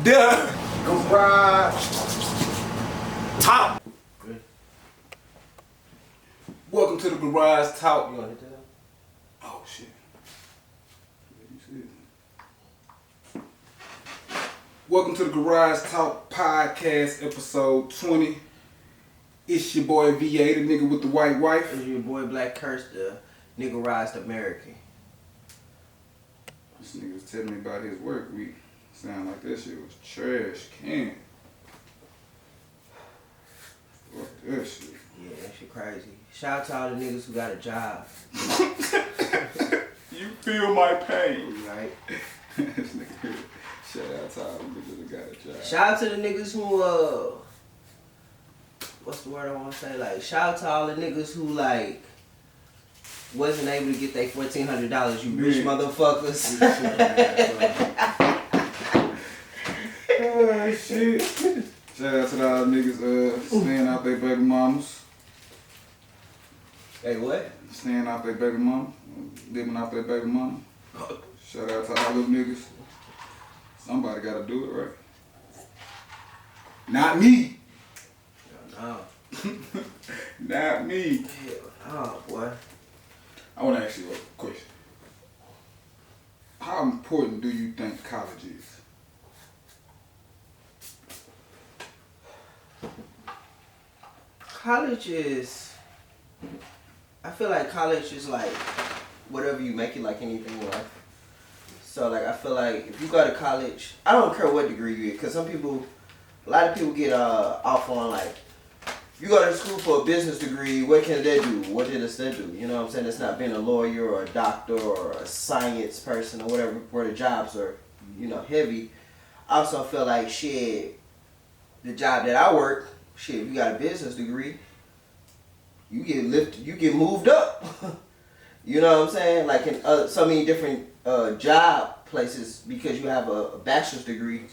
The Garage Talk. Welcome to the Garage Talk. You want to hit that? Oh shit. Welcome to the Garage Talk Podcast, episode 20. It's your boy VA, the nigga with the white wife. It's your boy Black Curse, the niggerized American. This nigga was telling me about his work week. Sound like that shit was trash can. Fuck that shit. Yeah, that shit crazy. Shout out to all the niggas who got a job. You feel my pain. Right? This nigga here. Shout out to all the niggas who got a job. Shout out to the niggas who, what's the word I want to say? Like, shout out to all the niggas who, like, wasn't able to get their $1,400, you rich motherfuckers. Oh shit. Shout out to all the niggas staying out their baby mamas. Hey, what? Staying out their baby mama. Living out their baby mama. Shout out to all those niggas. Somebody gotta do it right. Not me. No. Not me. Hell no, boy. I wanna ask you a question. How important do you think college is? College is, I feel like college is like whatever you make it, like anything in life. So like I feel like if you go to college, I don't care what degree you get, because some people, a lot of people get off on like, you go to school for a business degree, what can that do? What did that do? You know what I'm saying? It's not being a lawyer or a doctor or a science person or whatever, where the jobs are, you know, heavy. I also feel like shit, the job that I work, shit, if you got a business degree, you get lifted, you get moved up. You know what I'm saying? Like in so many different job places, because you have a bachelor's degree,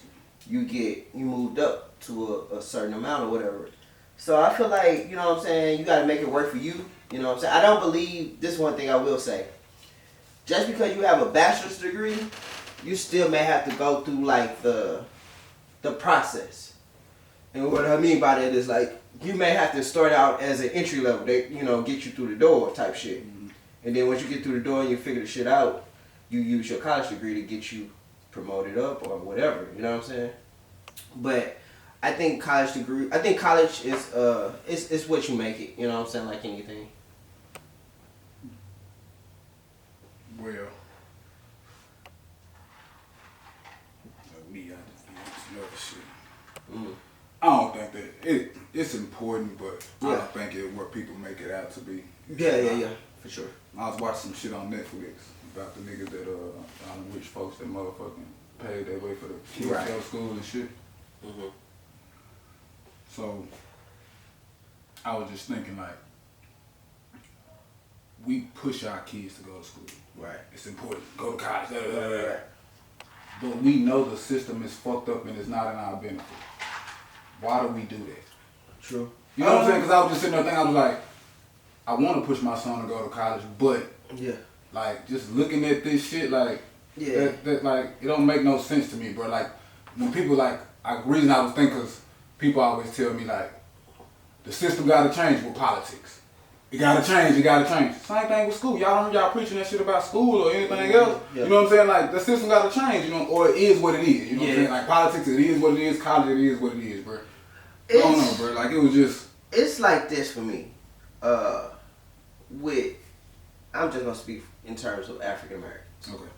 you moved up to a certain amount or whatever. So I feel like, you know what I'm saying, you got to make it work for you. You know what I'm saying? I don't believe, this is one thing I will say, just because you have a bachelor's degree, you still may have to go through like the process. And what I mean by that is like, you may have to start out as an entry level, they, you know, get you through the door type shit. Mm-hmm. And then once you get through the door and you figure the shit out, you use your college degree to get you promoted up or whatever, you know what I'm saying? But I think college is it's what you make it, you know what I'm saying, like anything. Well, me, I just some other shit. Mm. I don't think that it's important, but yeah. I don't think it's what people make it out to be. Yeah, for sure. I was watching some shit on Netflix about the niggas that I don't know which folks that motherfucking paid their way for the kids to go to school and shit. Mm-hmm. So I was just thinking like, we push our kids to go to school. Right. It's important. Go to college. Right. But we know the system is fucked up and it's not in our benefit. Why do we do that? True. You know what I'm saying? Because I was just sitting there thinking, I was like, I want to push my son to go to college, but yeah, like just looking at this shit, like yeah, that like it don't make no sense to me, bro. Like when people like, reason I was thinking, cause people always tell me like, the system gotta change with politics. It gotta change. It gotta change. Same thing with school. Y'all preaching that shit about school or anything else. Yeah. You know what I'm saying? Like the system gotta change. You know, or it is what it is. You know what I'm Yeah. saying? Like politics, it is what it is. College, it is what it is, bro. I don't know, bro. Like it was just. It's like this for me. I'm just gonna speak in terms of African Americans. Okay.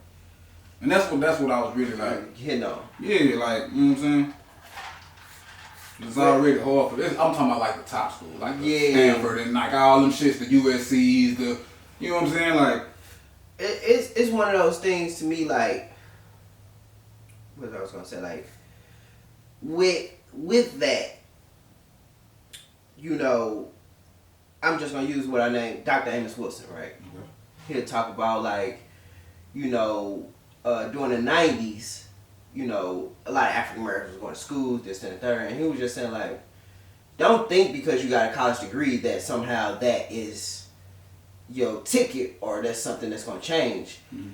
And that's what I was really like. You know. Yeah, like, you know what I'm saying? It's already hard for this. I'm talking about like the top school, like the Stanford and like all them shits, the USC's, you know what I'm saying? Like, it's one of those things to me, like, what I was gonna say, like, with that, you know, I'm just gonna use what I named Dr. Amos Wilson, right? Mm-hmm. He'll talk about like, you know, during the 90s, you know, a lot of African Americans were going to schools, this and the third, and he was just saying like, don't think because you got a college degree that somehow that is your ticket or that's something that's going to change. Mm-hmm.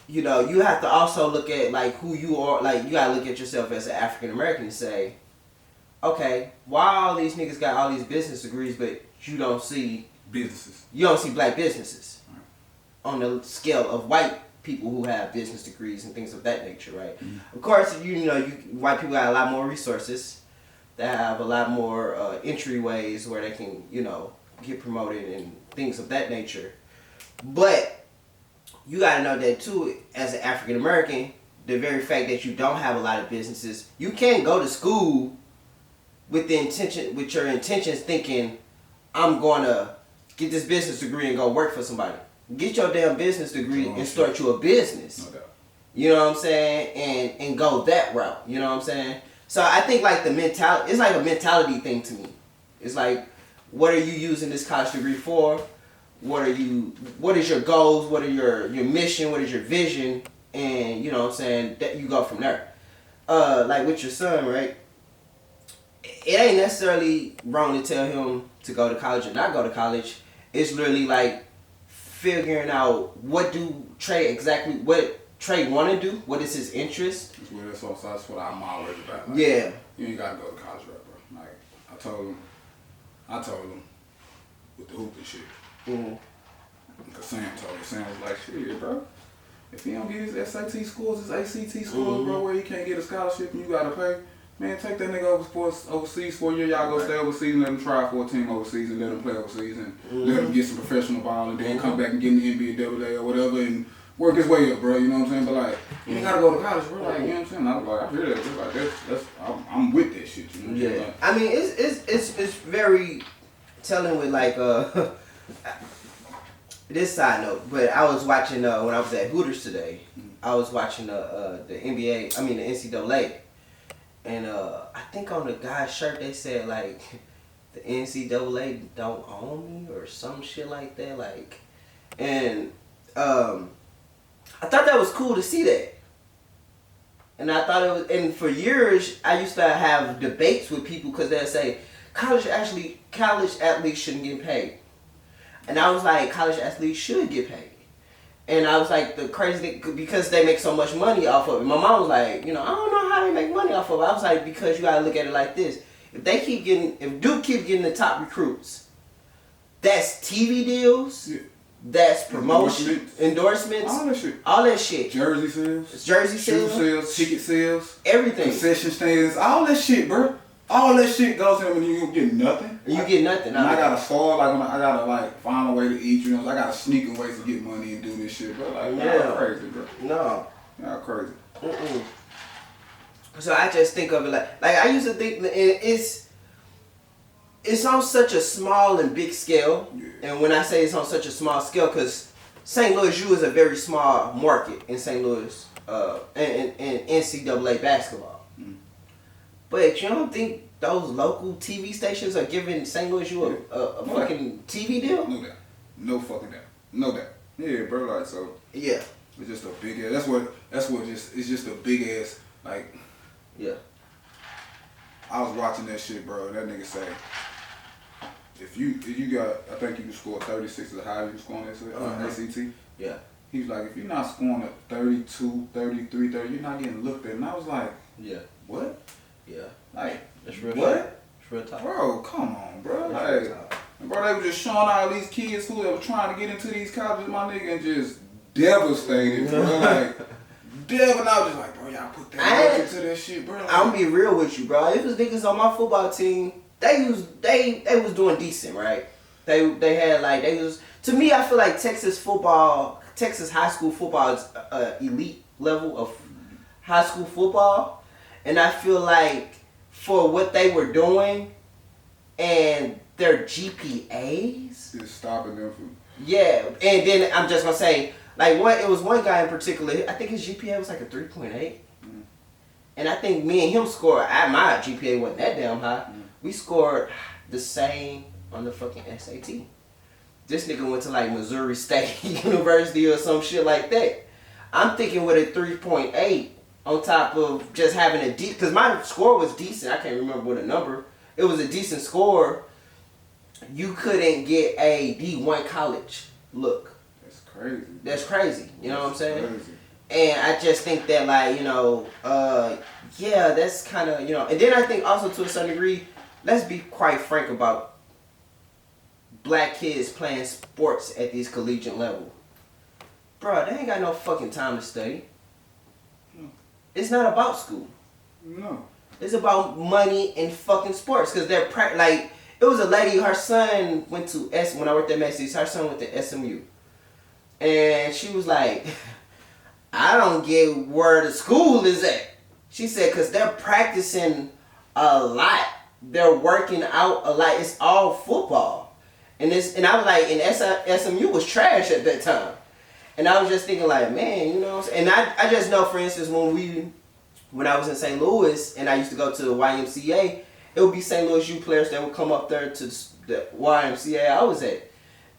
you know, you have to also look at like who you are. Like you gotta look at yourself as an African American and say, okay, why all these niggas got all these business degrees, but you don't see black businesses on the scale of white people who have business degrees and things of that nature, right? Mm-hmm. Of course, you know, white people got a lot more resources. They have a lot more entryways where they can, you know, get promoted and things of that nature. But you gotta know that too, as an African American, the very fact that you don't have a lot of businesses, you can't go to school with your intentions thinking, I'm gonna get this business degree and go work for somebody. Get your damn business degree and start you a business. No doubt. You know what I'm saying? And go that route. You know what I'm saying? So I think like the mentality, it's like a mentality thing to me. It's like, what are you using this college degree for? What is your goals? What are your mission? What is your vision? And you know what I'm saying? That you go from there. Like with your son, right? It ain't necessarily wrong to tell him to go to college or not go to college. It's literally like figuring out what Trey want to do. What is his interest? That's what I'm always about. Like, yeah. You ain't gotta go to college, bro. Like I told him with the hooping shit. Mm-hmm. Cause Sam was like, shit, bro. If he don't get his SAT scores, his ACT scores, bro, where he can't get a scholarship and you gotta pay, man, take that nigga overseas for a year. Y'all go stay overseas and let him try for a team overseas and let him play overseas and let him get some professional ball and then come back and get in the NBA AA or whatever and work his way up, bro. You know what I'm saying? But like, you ain't gotta go to college, bro. Like, you know what I'm saying? I was like, I hear that, bro. Like, I'm with that shit. You know what I'm saying? Like, I mean, it's very telling with like this side note, but I was watching when I was at Hooters today. I was watching the NBA. I mean the NCAA, and I think on the guy's shirt they said like the NCAA don't own me or some shit like that. Like, and I thought that was cool to see that. And I thought it was, and for years I used to have debates with people because they'd say college athletes shouldn't get paid. And I was like, college athletes should get paid. And I was like, the crazy thing, because they make so much money off of it. My mom was like, you know, I don't know how they make money off of it. I was like, because you gotta look at it like this. If Duke keep getting the top recruits, that's TV deals, that's promotion, endorsements, all that shit. Jersey sales, shoe sales, ticket sales, everything. Concession stands, all that shit, bro. All that shit goes in when you don't get nothing. You get nothing. And I gotta start, like, when I gotta, like, find a way to eat, you know, I gotta sneak in ways to get money and do this shit, bro. Like, y'all crazy, bro. No. Y'all crazy. Mm-mm. So I just think of it like I used to think it's on such a small and big scale. Yeah. And when I say it's on such a small scale, because St. Louis U is a very small market in St. Louis, in NCAA basketball. But you don't think those local TV stations are giving St.Louis U a fucking TV deal? No doubt. No fucking doubt. No doubt. Yeah, bro, like, so. Yeah. It's just a big ass, it's just a big ass, like. Yeah. I was watching that shit, bro. That nigga say, if you got, I think you can score 36 is how you can score on that ACT. Yeah. He was like, if you're not scoring at 32, 33, 30, you're not getting looked at. And I was like, yeah. What? Yeah. Like, that's real. What? It's real talk. Bro, come on, bro. Like, bro, they were just showing all these kids who were trying to get into these colleges, my nigga, and just devastated, bro. Like, and I was just like, bro, y'all put that work into that shit, bro. Like, I'm gonna be real with you, bro. If it was niggas on my football team, they was doing decent, right? They had like, to me, I feel like Texas high school football is elite level of high school football. And I feel like for what they were doing and their GPAs, it's stopping them from. Yeah, and then I'm just gonna say, like, it was one guy in particular. I think his GPA was like a 3.8, and I think me and him scored. My GPA wasn't that damn high. We scored the same on the fucking SAT. This nigga went to like Missouri State University or some shit like that. I'm thinking with a 3.8. On top of just having a because my score was decent. I can't remember what a number. It was a decent score. You couldn't get a D1 college look. That's crazy. That's crazy. You know what I'm saying? Crazy. And I just think that, like, yeah, that's kind of, and then I think also to a certain degree, let's be quite frank about black kids playing sports at these collegiate level. Bro, they ain't got no fucking time to study. No. It's not about school. No. It's about money and fucking sports. Because they're, like, it was a lady, her son went to, when I worked at Macy's, her son went to SMU. And she was like, I don't get where the school is at. She said, because they're practicing a lot. They're working out a lot. It's all football. And I was like, and SMU was trash at that time. And I was just thinking like, man, you know what I'm saying? And I just know, for instance, when I was in St. Louis and I used to go to the YMCA, it would be St. Louis U players that would come up there to the YMCA I was at.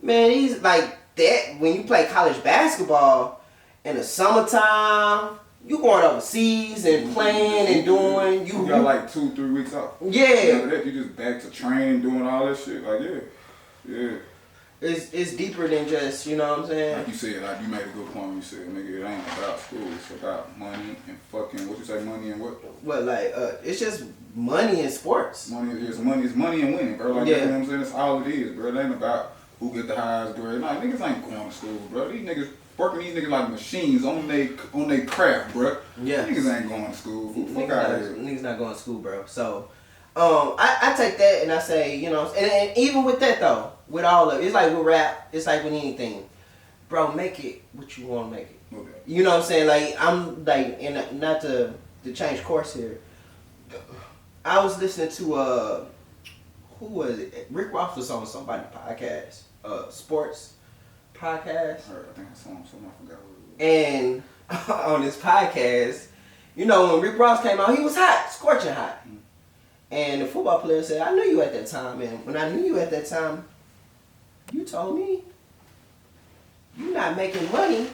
Man, he's like that. When you play college basketball in the summertime, you going overseas and playing and doing. You got like 2-3 weeks off. Yeah. After that, you just back to training, doing all that shit. Like, yeah. It's deeper than just, you know what I'm saying? Like you said, like you made a good point when you said, nigga, it ain't about school. It's about money and fucking, what you say, money and what? What, like, it's just money and sports. Money is money. It's money and winning, bro. Like, Yeah. you know what I'm saying? That's all it is, bro. It ain't about who get the highest grade. Nah, niggas ain't going to school, bro. These niggas working these niggas like machines on they craft, bro. Yeah. Niggas ain't going to school. Fuck out of here. Niggas not going to school, bro. So, I take that and I say, you know, and even with that though, with all of it, it's like with rap, it's like with anything. Bro, make it what you want to make it. Okay. You know what I'm saying? Like, I'm like, and not to change course here. I was listening to, who was it? Rick Ross was on somebody's podcast, sports podcast. I think I saw him, something I forgot what it was. And on this podcast, you know, when Rick Ross came out, he was hot, scorching hot. Mm. And the football player said, I knew you at that time. And when I knew you at that time, you told me you're not making money.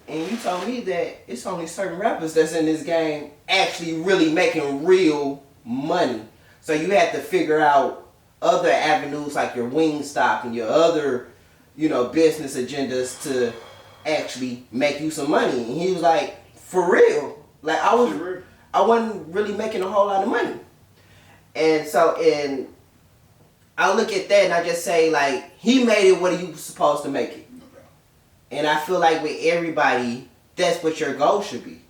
And you told me that it's only certain rappers that's in this game actually really making real money. So you had to figure out other avenues like your Wingstop and your other, you know, business agendas to actually make you some money. And he was like, for real. Like, I wasn't really making a whole lot of money. And so, I look at that and I just say, like, he made it what he was supposed to make it. And I feel like with everybody, that's what your goal should be.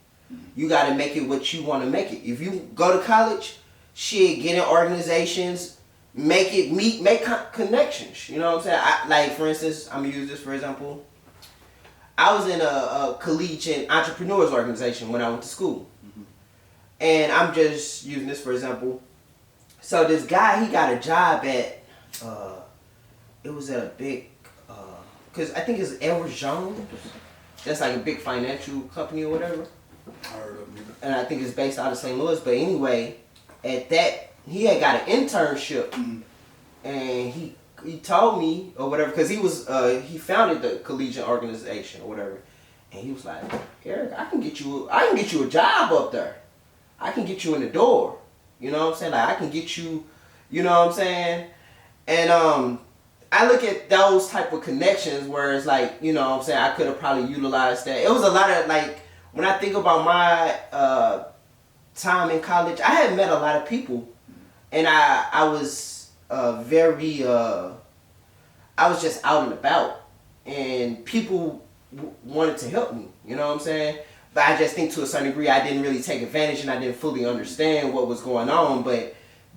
You got to make it what you want to make it. If you go to college, shit, get in organizations, make connections. You know what I'm saying? Like, for instance, I'm going to use this for example. I was in a collegiate entrepreneurs organization when I went to school. Mm-hmm. And I'm just using this for example. So this guy, he got a job at, it was at a big, because I think it's Edward Jones. That's like a big financial company or whatever. I heard of it. And I think it's based out of St. Louis. But anyway, at that, he had got an internship. Mm-hmm. And he told me or whatever, because he founded the collegiate organization or whatever. And he was like, Eric, I can get you a job up there. I can get you in the door. You know what I'm saying? Like, I can get you, you know what I'm saying? And I look at those type of connections where it's like, you know what I'm saying, I could have probably utilized that. It was a lot of, like, when I think about my time in college, I had met a lot of people. And I was very, I was just out and about. And people wanted to help me, you know what I'm saying? But I just think to a certain degree I didn't really take advantage and I didn't fully understand what was going on. But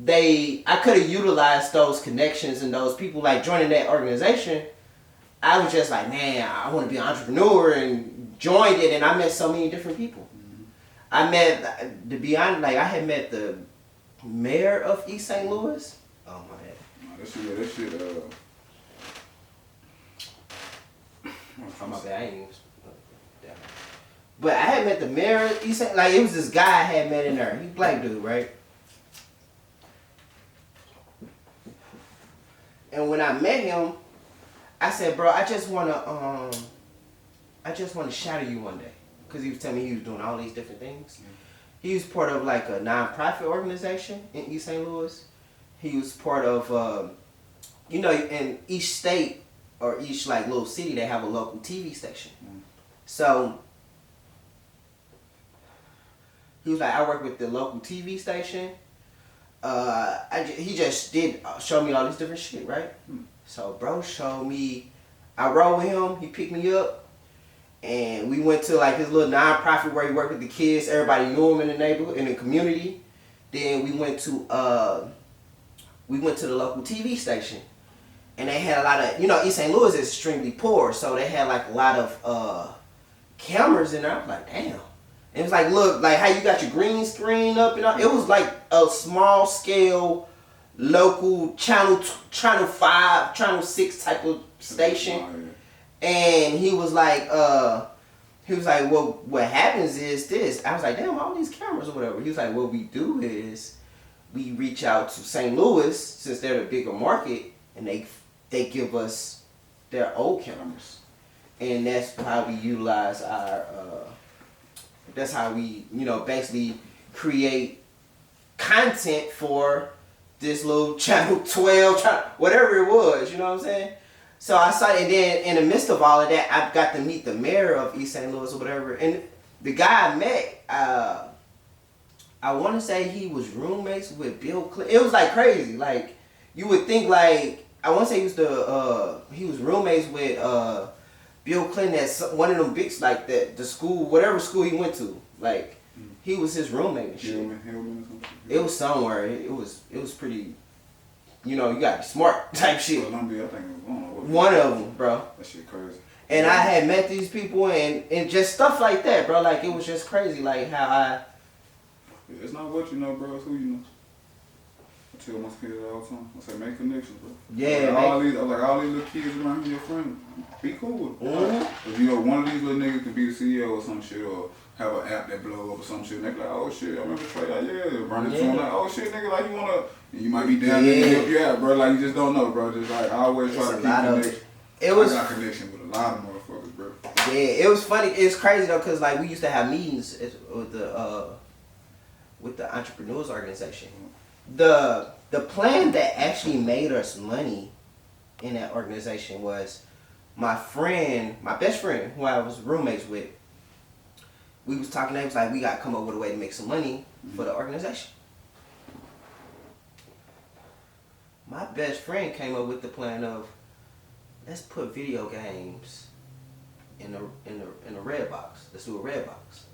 I could have utilized those connections and those people, like joining that organization. I was just like, man, I want to be an entrepreneur, and joined it, and I met so many different people. Mm-hmm. I met, to be honest, like I had met the mayor of East St. Louis. Oh my God. That shit, Oh my bad, I ain't even. But I had met the mayor of East St. Like, it was this guy I had met in there. He black dude, right? And when I met him, I said, bro, I just wanna shadow you one day. Cause he was telling me he was doing all these different things. Yeah. He was part of like a non-profit organization in East St. Louis. He was part of, you know, in each state or each like little city, they have a local TV station. Mm. So He was like, I work with the local TV station. He just did show me all this different shit, right? So bro showed me, I rode with him, he picked me up, and we went to like his little non-profit where he worked with the kids. Everybody knew him in the neighborhood, in the community. Then we went to the local TV station, and they had a lot of, East St. Louis is extremely poor, so they had like a lot of cameras in there. I was like, damn. And it was like, look, like how you got your green screen up and all. It was like a small scale, local channel 5, channel 6 type of station. And he was like, well, what happens is this. I was like, damn, all these cameras or whatever. He was like, what we do is we reach out to St. Louis, since they're the bigger market, and they give us their old cameras. And that's how we utilize that's how we, basically create content for this little channel 12, whatever it was, you know what I'm saying? So I saw it, and then in the midst of all of that, I got to meet the mayor of East St. Louis or whatever. And the guy I met, I want to say he was roommates with Bill Clinton. It was like crazy. Like, you would think like, I want to say he was roommates with Bill Clinton at one of them big, like the school, whatever school he went to. Like, he was his roommate and shit. It was somewhere. It was pretty, you got to be smart type shit. Columbia, I think it was one of them, bro. That shit crazy. And I had met these people and just stuff like that, bro. Like, it was just crazy, like how It's not what you know, bro. It's who you know. I tell my kids all the time. I say, make connections, bro. Yeah, all these little kids around here, your friends, be cool with them. Mm-hmm. If one of these little niggas can be the CEO or some shit, or have an app that blow up or some shit, and they be like, oh shit, I remember Trey, like, yeah, run into him, like, oh shit, nigga, like, you wanna, and you might be down there to help you out, bro. Like, you just don't know, bro. Just like, I always try to keep connection. I got connection with a lot of motherfuckers, bro. Yeah, it was funny. It's crazy though, cause like we used to have meetings with the entrepreneurs organization. The plan that actually made us money in that organization was my best friend, who I was roommates with. We was talking. He was like, we gotta come up with a way to make some money for the organization. My best friend came up with the plan of, let's put video games in a red box. Let's do a red box.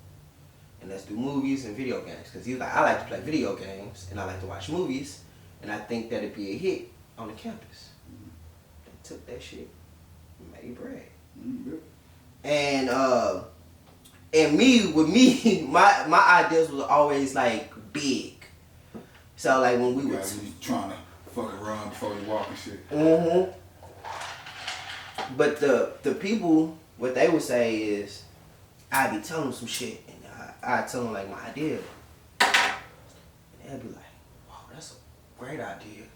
And let's do movies and video games. Because he was like, I like to play video games and I like to watch movies. And I think that'd be a hit on the campus. They took that shit and made bread. And with me, my ideas was always like big. So like when we were trying to fucking run before you walk and shit. Mm-hmm. But the people, what they would say is, I'd be telling them some shit, and I'd tell them like my idea, and they'd be like, "Wow, that's a great idea."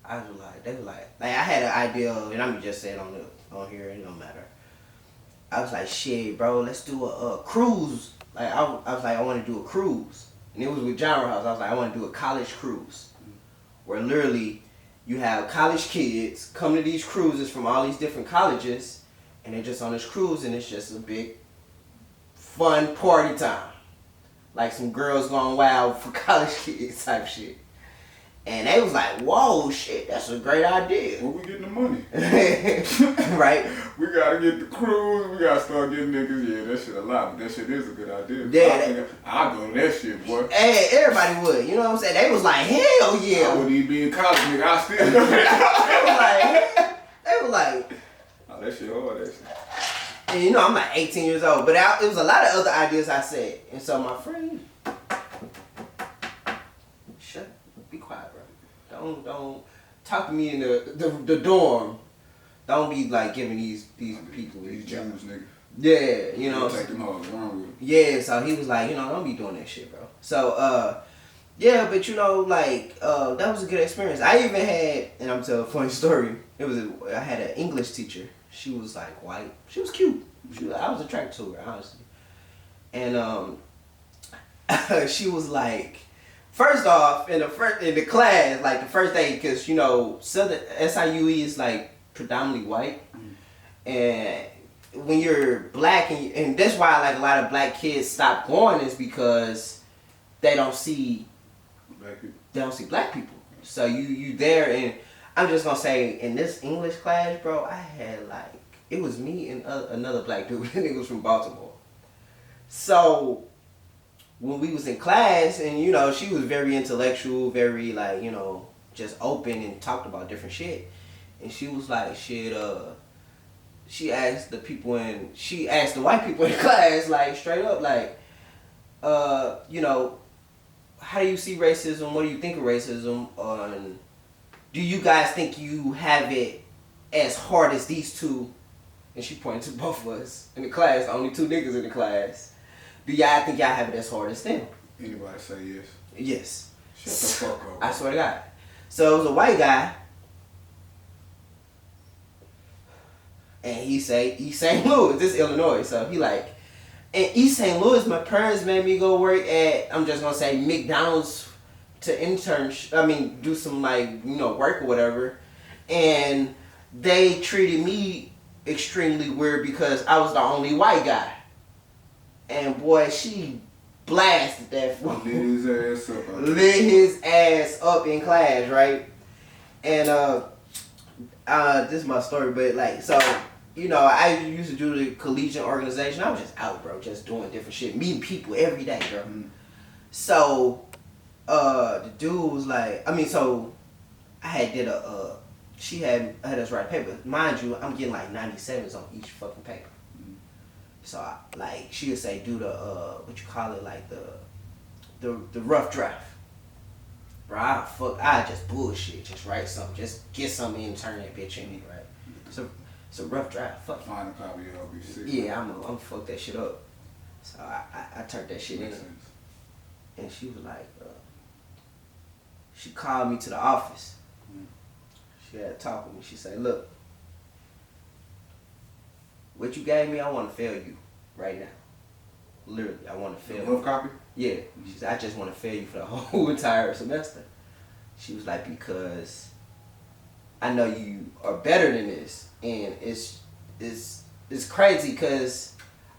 I was like, they were like I had an idea, and I'm just saying on here, it don't matter. I was like, shit, bro, let's do a cruise. Like I was like, I want to do a cruise, and it was with Genre House. I was like, I want to do a college cruise, where literally you have college kids come to these cruises from all these different colleges, and they're just on this cruise, and it's just a big, fun party time. Like some girls going wild for college kids type shit. And they was like, whoa, shit, that's a great idea. Where we getting the money? Right? We gotta get the cruise, we gotta start getting niggas. Yeah, that shit a lot, but that shit is a good idea. Yeah, I'll go to that shit, boy. Hey, everybody would, you know what I'm saying? They was like, hell yeah. I wouldn't even be in college, nigga. I still do They were like, oh, that shit hard, that shit. And you know, I'm like 18 years old, but it was a lot of other ideas I said. And so my friend, be quiet, bro. Don't talk to me in the dorm. Don't be like giving these people these Jews, nigga. Yeah, you know. Take them hoes around with them. Yeah, so he was like, don't be doing that shit, bro. So yeah, but like that was a good experience. I even had, and I'm telling a funny story. I had an English teacher. She was like white. She was cute. I was attracted to her, honestly. And she was like, first off, in the class, like the first day, because Southern SIUE is like predominantly white, and when you're black, and that's why like a lot of black kids stop going, is because they don't see black people. So you there, and I'm just gonna say in this English class, bro, I had like it was me and another black dude, and it was from Baltimore. So when we was in class, and you know, she was very intellectual, very like, you know, just open and talked about different shit, and she was like, shit, she asked the white people in class, like straight up, like, you know, how do you see racism? What do you think of racism? Do you guys think you have it as hard as these two? And she pointed to both of us in the class, only two niggas in the class. Do y'all think y'all have it as hard as them? Anybody say yes? Yes. Shut the fuck up. I swear to God. So it was a white guy, and he say East St. Louis, this is Illinois. So he like, in East St. Louis, my parents made me go work at, I'm just gonna say McDonald's to do some like, you know, work or whatever, and they treated me extremely weird because I was the only white guy. And boy, she blasted that fool. Lit his ass up in class, right? And this is my story, but like, so, you know, I used to do the collegiate organization. I was just out, bro, just doing different shit, meeting people every day, bro. Mm-hmm. So the dude was like, so I had did she had us write a paper. Mind you, I'm getting like 97s on each fucking paper. So like she would say, do the what you call it, like the rough draft. Bro, I just bullshit, just write something, just get something in, turn that bitch in, right? So it's a rough draft. Fuck. Find a copy of LBC. Yeah, I'm fuck that shit up. So I turned that shit in, and she was like, she called me to the office. She had to talk with me. She said, look, what you gave me, I want to fail you right now. Literally, I want to fail you. Rough copy? Yeah. Mm-hmm. She said, I just want to fail you for the whole entire semester. She was like, because I know you are better than this. And it's crazy because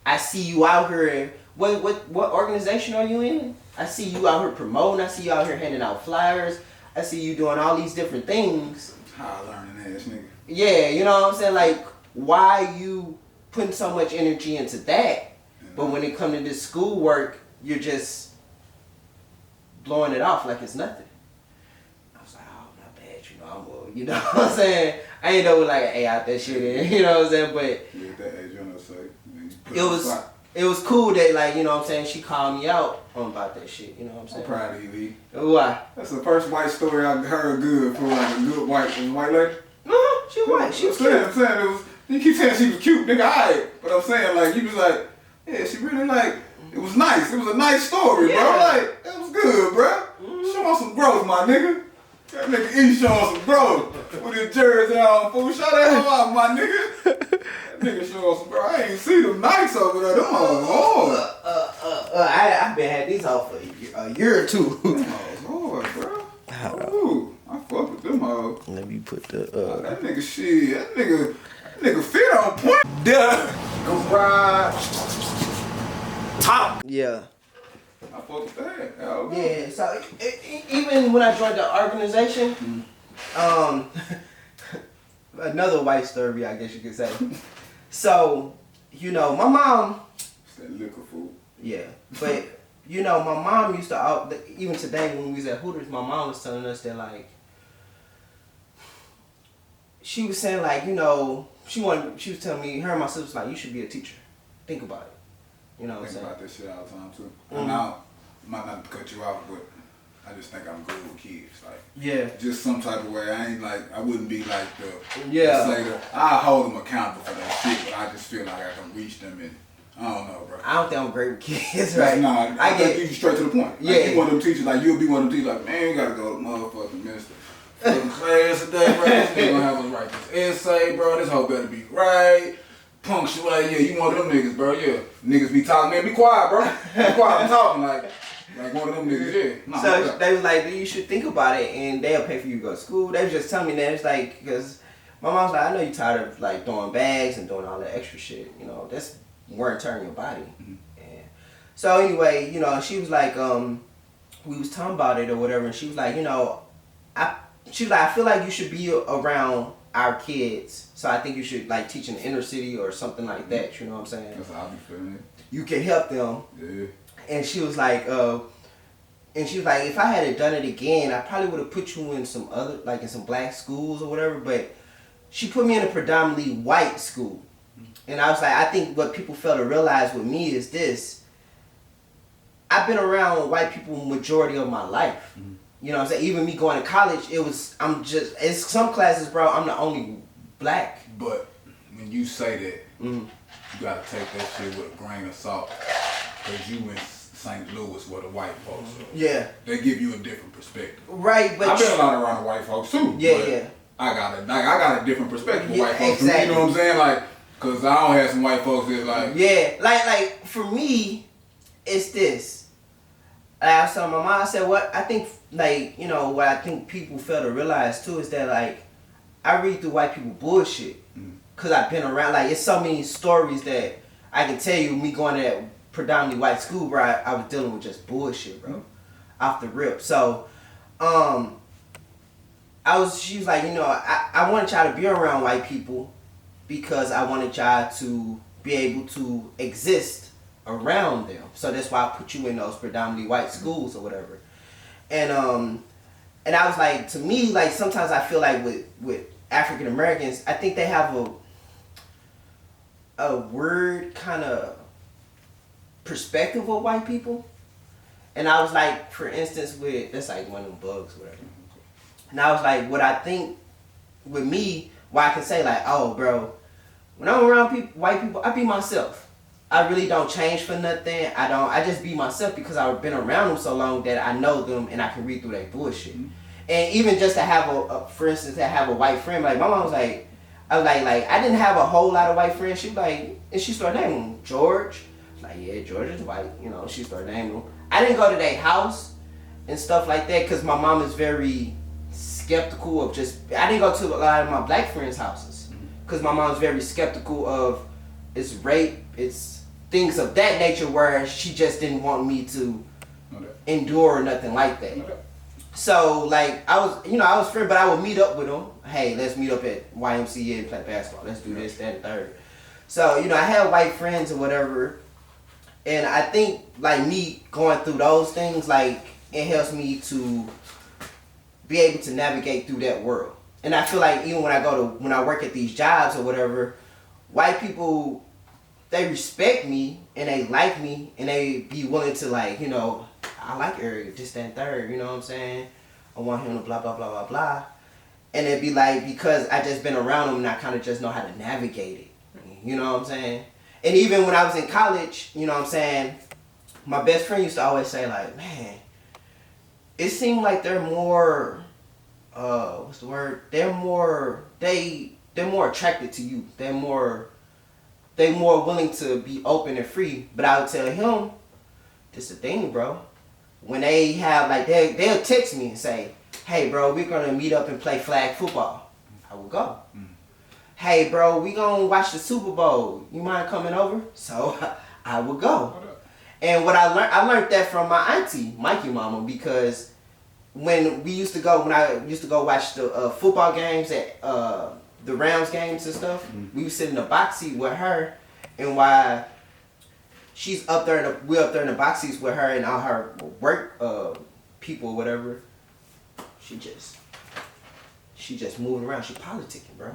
I see you out here. What organization are you in? I see you out here promoting. I see you out here handing out flyers. I see you doing all these different things. High learning ass nigga. Yeah, you know what I'm saying? Like, why you putting so much energy into that, but when it comes to this schoolwork, you're just blowing it off like it's nothing. I was like, oh, not bad, you know what I'm saying? I ain't know like an A out that shit in, you know what I'm saying? But yeah, that age, you know what I'm saying? It was cool that, like, you know what I'm saying, she called me out about that shit, you know what I'm saying? I'm proud of you, Lee. Why? That's the first white story I've heard good for like a good white lady. No, she white. She was cute. I'm saying it was. You keep saying she was cute, nigga. Alright, but I'm saying like you was like, yeah, she really like. It was nice. It was a nice story, bro. Like it was good, bro. Mm-hmm. Showing some growth, my nigga. That nigga E showing some growth with his jersey on, fool. Shout that hell out, my nigga. That nigga showing some growth. I ain't see them Nikes over there. Them hard. I've been had these off for a year or two. Oh Lord, bro. Ooh, I fuck with them hoes. Let me put the that nigga shit. That nigga fit on point. Garage. Top. Yeah. I fuck with that. Yeah, so even when I joined the organization, another white story, I guess you could say. So, you know, my mom. It's that liquor food. Yeah, but you know, my mom used to, even today when we was at Hooters, my mom was telling us that, like, she was saying, like, you know, she was telling me, her and my sister was like, you should be a teacher. Think about it. You know what I'm saying? Think about this shit all the time, too. Mm-hmm. Now, I might not cut you off, but I just think I'm good with kids. Like, yeah. Just some type of way. I ain't like, I wouldn't be like I hold them accountable for that shit, but I just feel like I can reach them and I don't know, bro. I don't think I'm great with kids, right? Nah, I get you straight to the point. Like, yeah. You one of them teachers, like, you'll be one of them teachers, like, man, you gotta go to motherfucking minister. Fucking class today, bro. This nigga gonna have us write this essay, bro. This whole better be right. Punctuate, yeah, you one of them niggas, bro, yeah. Niggas be talking, man, be quiet, bro. Be quiet, I'm talking, like one of them niggas, yeah. Nah, so they was like, you should think about it, and they'll pay for you to go to school. They was just telling me that. It's like, because my mom's like, I know you tired of, like, throwing bags and doing all that extra shit, you know. That's wear and tear on your body. Mm-hmm. And so anyway, you know, she was like, we was talking about it or whatever, and she was like, she was like, I feel like you should be around our kids, so I think you should like teach in the inner city or something like that. You know what I'm saying? That's how I be feeling it. You can help them. Yeah. And she was like, if I had done it again, I probably would have put you in some other, like in some black schools or whatever. But she put me in a predominantly white school, and I was like, I think what people fail to realize with me is this: I've been around white people majority of my life. Mm-hmm. You know what I'm saying? Even me going to college, it's some classes, bro, I'm the only black. But when you say that, Mm-hmm. you gotta take that shit with a grain of salt. Cause you in St. Louis where the white folks are. Yeah. They give you a different perspective. Right, but I've been a lot around the white folks too. Yeah, but yeah. I got a different perspective of Yeah, white folks. exactly. You know what I'm saying? Like, cause I don't have some white folks that's like, yeah, like for me, it's this. Like I was telling my mom, I said, what I think, like, what I think people fail to realize too is that, like, I read through white people bullshit. Cause I've been around, like, it's so many stories that I can tell you, me going to that predominantly white school, bro, I was dealing with just bullshit, bro. Off the rip. So, she was like, I wanted y'all to be around white people because I wanted y'all to be able to exist around them. So that's why I put you in those predominantly white schools or whatever. And I was like, to me, like, sometimes I feel like with African Americans, I think they have a weird kind of perspective of white people. And I was like, for instance, that's like one of them bugs or whatever. And I was like, what I think with me, why I can say like, oh, bro, when I'm around white people, I be myself. I really don't change for nothing. I just be myself because I've been around them so long that I know them and I can read through their bullshit. And even just to have for instance, to have a white friend, like my mom was like, I was like I didn't have a whole lot of white friends. She was like, and she started naming them. George. Like, yeah, George is white. She started naming them. I didn't go to their house and stuff like that because my mom is very skeptical of I didn't go to a lot of my black friends' houses because my mom's very skeptical of it's rape, it's things of that nature where she just didn't want me to endure or nothing like that. So, like, I was friend, but I would meet up with them. Hey, let's meet up at YMCA and play basketball. Let's do this, that, and third. So, I had white friends or whatever. And I think, like, me going through those things, like, it helps me to be able to navigate through that world. And I feel like even when I work at these jobs or whatever, white people, they respect me and they like me and they be willing to, like, I like Eric, this, that, and third, you know what I'm saying? I want him to blah, blah, blah, blah, blah. And it'd be like, because I just been around him and I kind of just know how to navigate it. You know what I'm saying? And even when I was in college, you know what I'm saying, my best friend used to always say, like, man, it seemed like they're more, what's the word? They're more attracted to you. They're more willing to be open and free. But I would tell him, this the thing, bro. When they have, like, they'll text me and say, hey, bro, we're going to meet up and play flag football. I will go. Hey, bro, we going to watch the Super Bowl. You mind coming over? So I would go. And what I learned that from my auntie, Mikey Mama, because when I used to go watch the football games at the Rams games and stuff, we would sit in the box seat with her, and while she's up there, we're up there in the box seats with her and all her work people or whatever. She just moving around. She politicking, bro.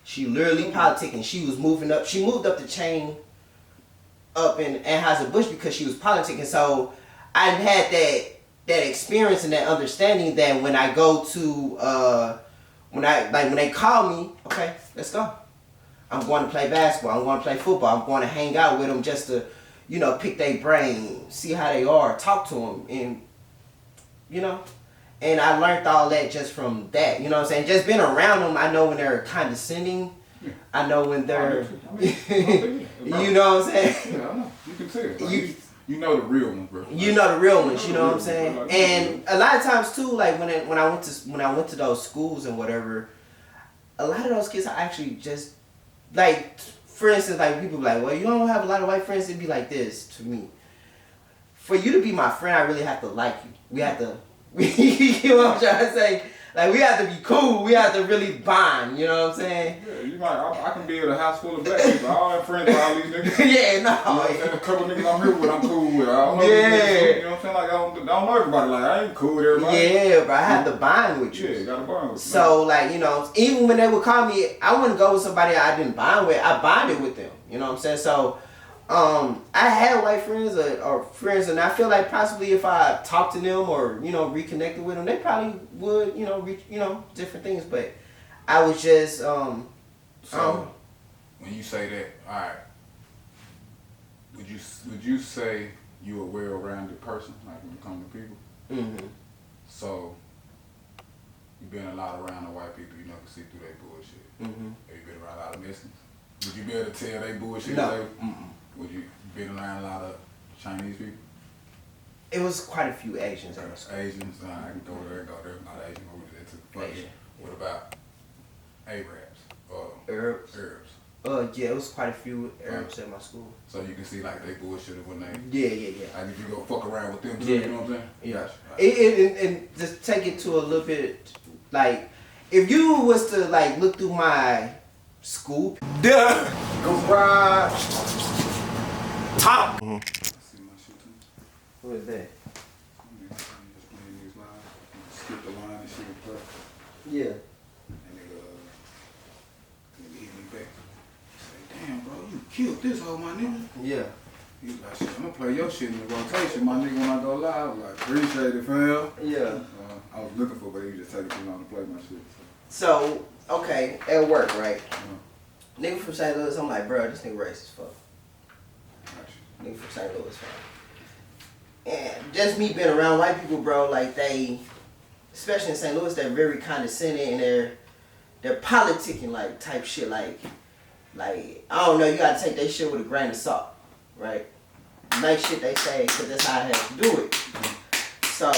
She literally politicking. She was moving up. She moved up the chain up in Anheuser-Busch because she was politicking. So I had that experience and that understanding that when I go to when they call me, okay, let's go. I'm going to play basketball. I'm going to play football. I'm going to hang out with them just to, pick their brain, see how they are, talk to them, and And I learned all that just from that, you know what I'm saying? Just being around them, I know when they're condescending. I know when they're, you know what I'm saying? Yeah, I know. You can tell. You know the real ones, bro. You know the real ones, you know what I'm saying? And a lot of times too, like when I went to those schools and whatever, a lot of those kids are actually just like, for instance, like people be like, well, you don't have a lot of white friends. It'd be like this to me. For you to be my friend, I really have to like you. we have to, you know what I'm trying to say? Like, we have to be cool. We have to really bond. You know what I'm saying? Yeah, you might. I can be in a house full of black people. I don't have friends with all these niggas. Yeah, You know what I'm saying? A couple niggas I'm here with, I'm cool with. I don't know these niggas, you know what I'm saying? Like, I don't know everybody. Like, I ain't cool with everybody. Yeah, bro. I have to bond with you. Yeah, you gotta bond with So, like, you know, even when they would call me, I wouldn't go with somebody I didn't bond with. I bonded with them. You know what I'm saying? So, I had white friends or friends, and I feel like possibly if I talked to them or, you know, reconnected with them, they probably would, you know, reach, you know, different things. But I was just, So, when you say that, all right, would you say you a well-rounded person, like when it comes to people? mm-hmm. So, you've been a lot around the white people, you know, can see through their bullshit. Mm-hmm. Have you been around a lot of Mexicans? Would you be able to tell they bullshit? No. Like, would you been around a lot of Chinese people? It was quite a few Asians. Asians, I can go there, not Asian, but we did too. Asian. What about Arabs? Arabs. Arabs. Yeah, it was quite a few Arabs at my school. So you can see like they bullshit when they. Yeah. Like if you go fuck around with them too, Yeah. you know what I'm saying? Yeah. Gotcha. Right. And just take it to a little bit, like, if you was to like look through my school garage top. I see my shit too. What is that? Just playing these lines. Skip the line and shit and play. Yeah. And nigga hit me back. Say, damn, bro, you killed this hoe, my nigga. Yeah. He's like, shit, I'm gonna play your shit in the rotation, my nigga, when I go live. I was like, appreciate it, fam. Yeah. I was looking for, but he was just taking too long to play my shit. So, okay, at work, right? Nigga from St. Louis, I'm like, bro, this nigga racist as fuck. Nigga from St. Louis, man. And just me being around white people, bro, like they, especially in St. Louis, they're very condescending and they're politicking like type shit, like I don't know, you gotta take that shit with a grain of salt, right? Nice shit they say, cause that's how I have to do it. So,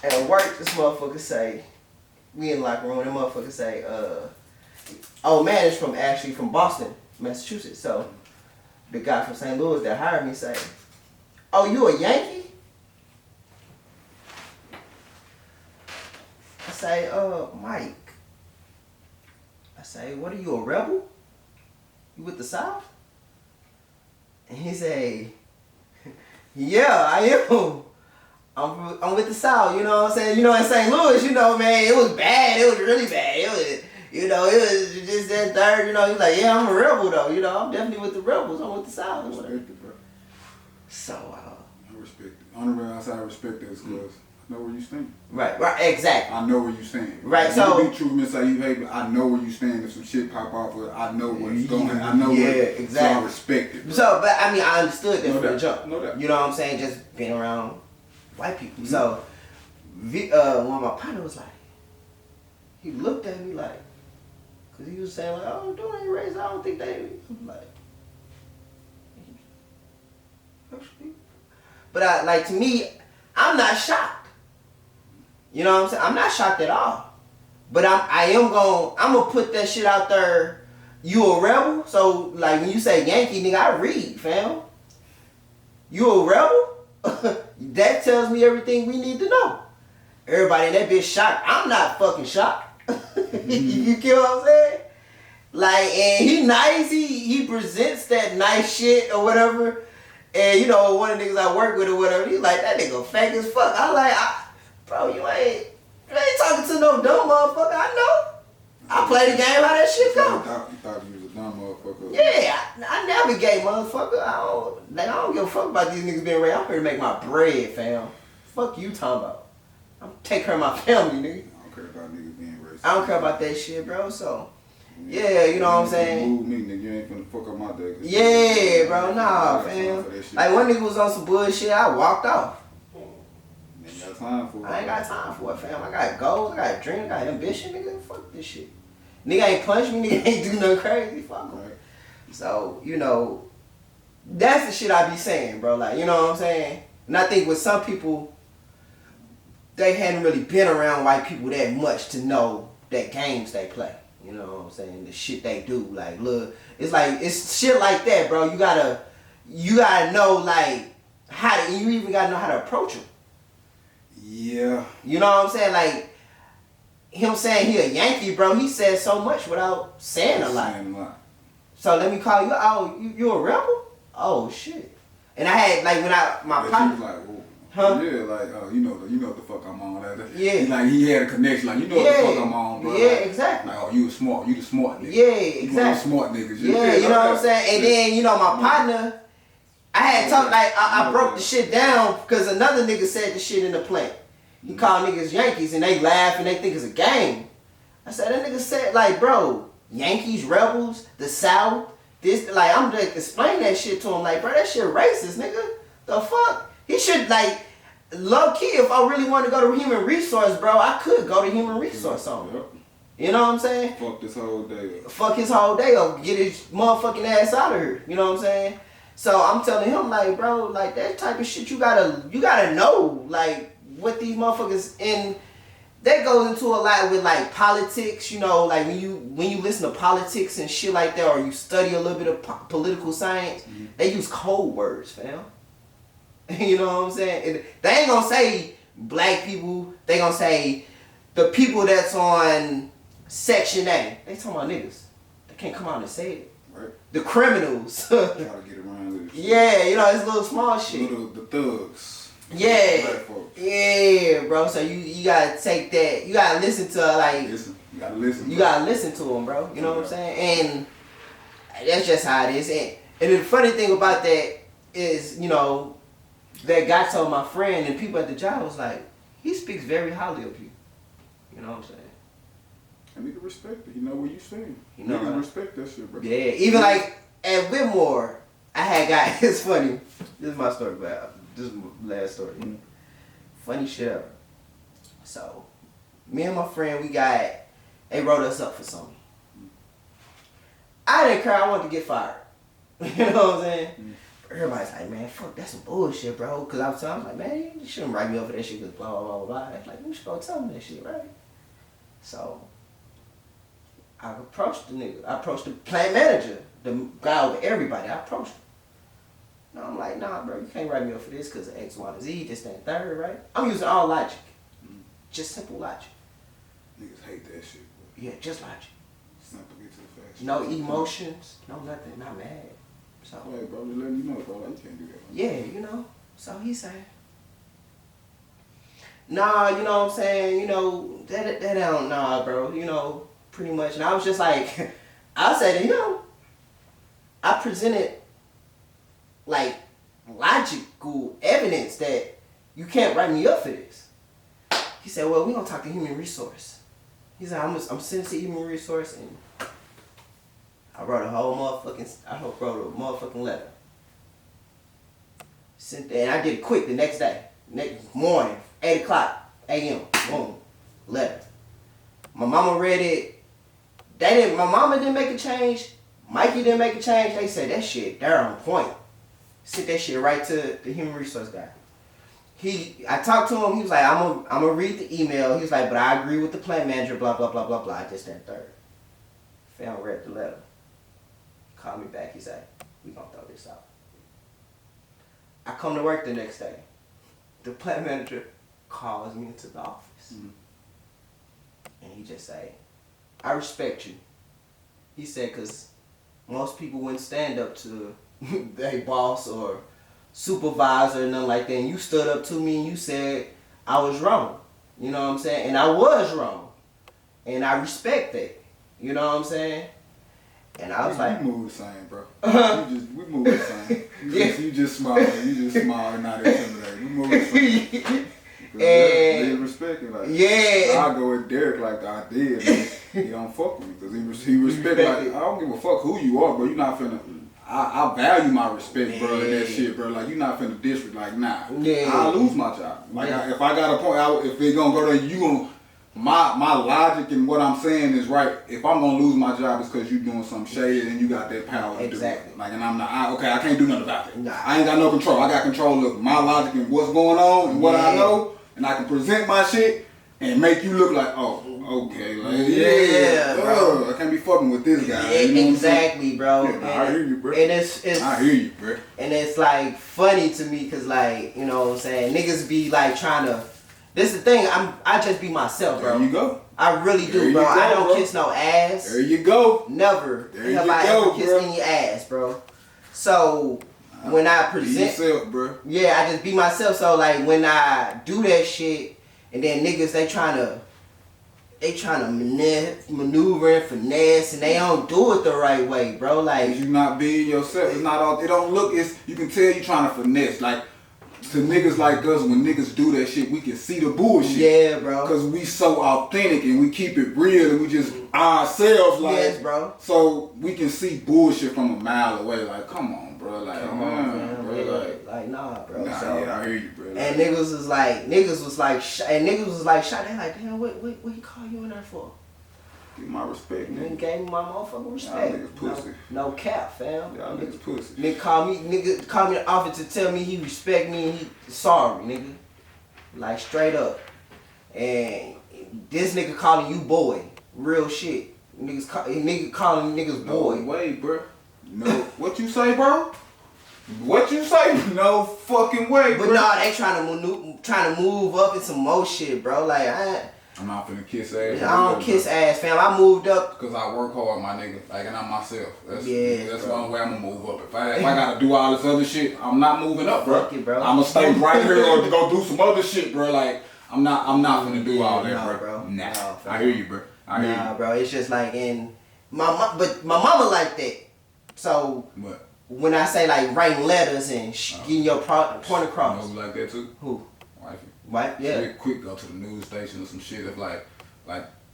at work, this motherfucker say, we in the locker room, and the motherfucker say, oh man, it's actually from Boston, Massachusetts. So the guy from St. Louis that hired me say, oh, you a Yankee? I say, Mike. I say, what are you, a rebel? You with the South? And he say, yeah, I am. I'm with the South, you know what I'm saying? You know, in St. Louis, you know, man, it was bad. It was really bad. It was, you know, it was just that third, you know, he's like, yeah, I'm a rebel, though. You know, I'm definitely with the rebels. I'm with the South. I respect it, bro. So, I respect it. Only reason I say I respect it is because I know where you stand. right, exactly. I know where you stand. Right, You so- can be true and say you hate, but I know where you stand. If some shit pop off, I know what's going on. I know Yeah, where, exactly. So I respect it. Bro. So, but I mean, I understood that No from the doubt, jump. no doubt. You know what I'm saying? Just being around white people. So, one of my partners was like, he looked at me like, because he was saying like, oh, dude ain't racist. I don't think they. I'm like, actually. But to me, I'm not shocked. You know what I'm saying? I'm not shocked at all. But I'm gonna put that shit out there. You a rebel? So like when you say Yankee, nigga, I read, fam. You a rebel? That tells me everything we need to know. Everybody in that bitch shocked. I'm not fucking shocked. You get what I'm saying? Like, and he nice. He presents that nice shit or whatever. And you know, one of the niggas I work with or whatever, he's like, that nigga fake as fuck. I'm like, bro, you ain't talking to no dumb motherfucker. I know. I play the game how that shit go. You thought you was a dumb motherfucker. Yeah, I navigate, motherfucker. I don't give a fuck about these niggas being racist. I'm here to make my bread, fam. Fuck you talking about. I'm take care of my family, nigga. I don't care about niggas being racist. I don't care about that shit, bro. So, yeah, you know what I'm saying? Move me, nigga. You ain't finna fuck up my day. Yeah, bro. Nah, fam. Like, one nigga was on some bullshit. I walked off. Ain't got time for it. I ain't got time for it, fam. I got goals. I got dreams. I got ambition, nigga. Fuck this shit. Nigga ain't punch me. Nigga ain't do nothing crazy. Fuck him. Right. So, you know, that's the shit I be saying, bro. Like, you know what I'm saying? And I think with some people, they hadn't really been around white people that much to know that games they play. You know what I'm saying? The shit they do. Like, look, it's shit like that, bro. You gotta know, like, you even gotta know how to approach him. Yeah. You know what I'm saying? Like him saying he a Yankee, bro. He said so much without saying a lot. So let me call you. Oh, you a rebel? Oh shit. And I had like when my partner. Like, huh? Yeah, like you know what the fuck I'm on. Like, yeah. Like he had a connection. Like you know what the fuck I'm on, bro. Yeah, like, exactly. Like you the smart nigga. Yeah, exactly. Smart niggas. Yeah, you know what I'm saying. And then you know my partner. I had talked like I broke the shit down because another nigga said the shit in the play. He called niggas Yankees and they laugh and they think it's a game. I said that nigga said like, bro, Yankees, Rebels, the South. This like I'm just explaining that shit to him like, bro, that shit racist, nigga. The fuck? He should like low key if I really want to go to human resource, bro, I could go to human resource on. Yep. You know what I'm saying? Fuck this whole day up. Fuck his whole day up. Get his motherfucking ass out of here. You know what I'm saying? So I'm telling him like, bro, like that type of shit you gotta know like what these motherfuckers in. That goes into a lot with like politics, you know, like when you listen to politics and shit like that, or you study a little bit of political science, they use code words, fam. You know what I'm saying? And they ain't gonna say black people. They gonna say the people that's on Section A. They talking about niggas. They can't come out and say it. Right. The criminals. Try to get around this. Yeah, you know, it's little small shit. The thugs. Yeah. Black folks. Yeah, bro. So you gotta take that. You gotta listen to like. Listen. You gotta listen. You gotta listen to them, bro. You know what I'm saying? And that's just how it is. And the funny thing about that is, you know, that guy told my friend and people at the job was like, he speaks very highly of you. You know what I'm saying? I need to respect it. You know what you saying. You know, niggas respect that shit, bro. Yeah. Even like at Whitmore, I had guys. It's funny. This is my story, but this is my last story. Funny shit ever. So, me and my friend, they wrote us up for something. I didn't care. I wanted to get fired. You know what I'm saying? Everybody's like, man, fuck, that's some bullshit, bro. Because I was like, man, you shouldn't write me up for that shit because blah, blah, blah, blah. It's like, you should go tell me that shit, right? So, I approached the nigga. I approached the plant manager, the guy over everybody. I approached him. No, I'm like, nah, bro, you can't write me up for this because of X, Y, and Z, this, that, and third, right? I'm using all logic. Just simple logic. Niggas hate that shit, bro. Yeah, just logic. Simple, get to the facts. No emotions, no nothing, not mad. So, hey, bro, just letting you know, bro, like, you can't do that. Yeah, you know. So he said, nah, you know what I'm saying, you know, that don't, nah, bro, you know, pretty much. And I was just like, I said to him, I presented, like, logical evidence that you can't write me up for this. He said, well, we gonna talk to human resource. He said, I'm sending to human resource, and I wrote a motherfucking letter. Sent that, and I did it quick the next day. Next morning, 8 o'clock a.m., boom, letter. My mama read it. My mama didn't make a change. Mikey didn't make a change. They said that shit, they're on point. Sent that shit right to the human resource guy. I talked to him, he was like, I'm gonna read the email. He was like, but I agree with the plant manager, blah, blah, blah, blah, blah, this, that, and third. Fam read the letter. Called me back, he said, we gonna throw this out. I come to work the next day. The plant manager calls me into the office. And he just say, I respect you. He said, cause most people wouldn't stand up to their boss or supervisor or nothing like that. And you stood up to me and you said I was wrong. You know what I'm saying? And I was wrong. And I respect that. You know what I'm saying? And I was like, we move the same, bro. We move the same. You just smile. You just smile and not intimidate. We move the same. They respect it. Like, yeah. I go with Derek like I did. Man. He don't fuck with me because he respect like I don't give a fuck who you are, bro. You not finna. I value my respect, bro, and that shit, bro. Like, you not finna disrespect, like, nah. Yeah. I'll lose my job. Like, if I got a point, if it gonna go there, you gonna, my logic and what I'm saying is right. If I'm gonna lose my job, it's because you doing something shady and you got that power to do it. Like, and I'm not, I can't do nothing about it. Nah. I ain't got no control. I got control of my logic and what's going on and what I know, and I can present my shit. and make you look like, oh, okay, like, Yeah, bro. I can't be fucking with this guy. Yeah, you know exactly, bro. what I'm saying? Yeah, I hear you, bro. And it's I hear you, bro. and it's like funny to me because like you know what I'm saying niggas be like trying to. This is the thing. I just be myself, bro. There you go. I really There do, you bro. go, I don't bro. kiss no ass. There you go. Never There have you I go, ever kissed bro. any ass, bro. So when I Be present, yourself, bro. yeah, I just be myself. So like when I do that shit, and then niggas they trying to maneuver and finesse, and they don't do it the right way, bro. Like You not being yourself. It's not all. It don't look. It's you can tell you trying to finesse. Like to niggas like us, when niggas do that shit, we can see the bullshit. yeah, bro. Cause we so authentic and we keep it real and we just ourselves. Like Yes, bro. So we can see bullshit from a mile away. Like come on, bro. Like Come on, man. bro. Yeah. Like Like nah, bro. nah, So- yeah, I hear you, bro. Like, And niggas was like, and niggas was like, shot. They like, damn, what he call you in there for? give my respect, Nigga nigga. gave me my motherfucking respect. niggas pussy. No cap, fam. Y'all niggas pussy. Nigga called me in the office to tell me he respect me and he sorry, nigga. Like straight up. And this nigga calling you boy. Real shit. Nigga calling niggas No boy. way, bro. No. What you say, bro? What you say? No fucking way, bro. But nah, they trying to move up in some more shit, bro. Like I'm not finna kiss ass. I don't kiss ass, fam. I moved up. Cause I work hard, my nigga. Like, and I'm myself. That's the bro. only way I'm gonna move up. If I gotta do all this other shit, I'm not moving up, bro. Fuck it, bro. I'm gonna stay right here or go do some other shit, bro. Like, I'm not finna do all that, Nah, bro. bro. Nah. Nah, fam. I hear you, bro. I hear Nah, bro. It's just like but my mama like that. So you. What? when I say like writing letters and getting your point You know across. who like that too? Who? Wifey. Right? Yeah. She quick go to the news station or some shit. If like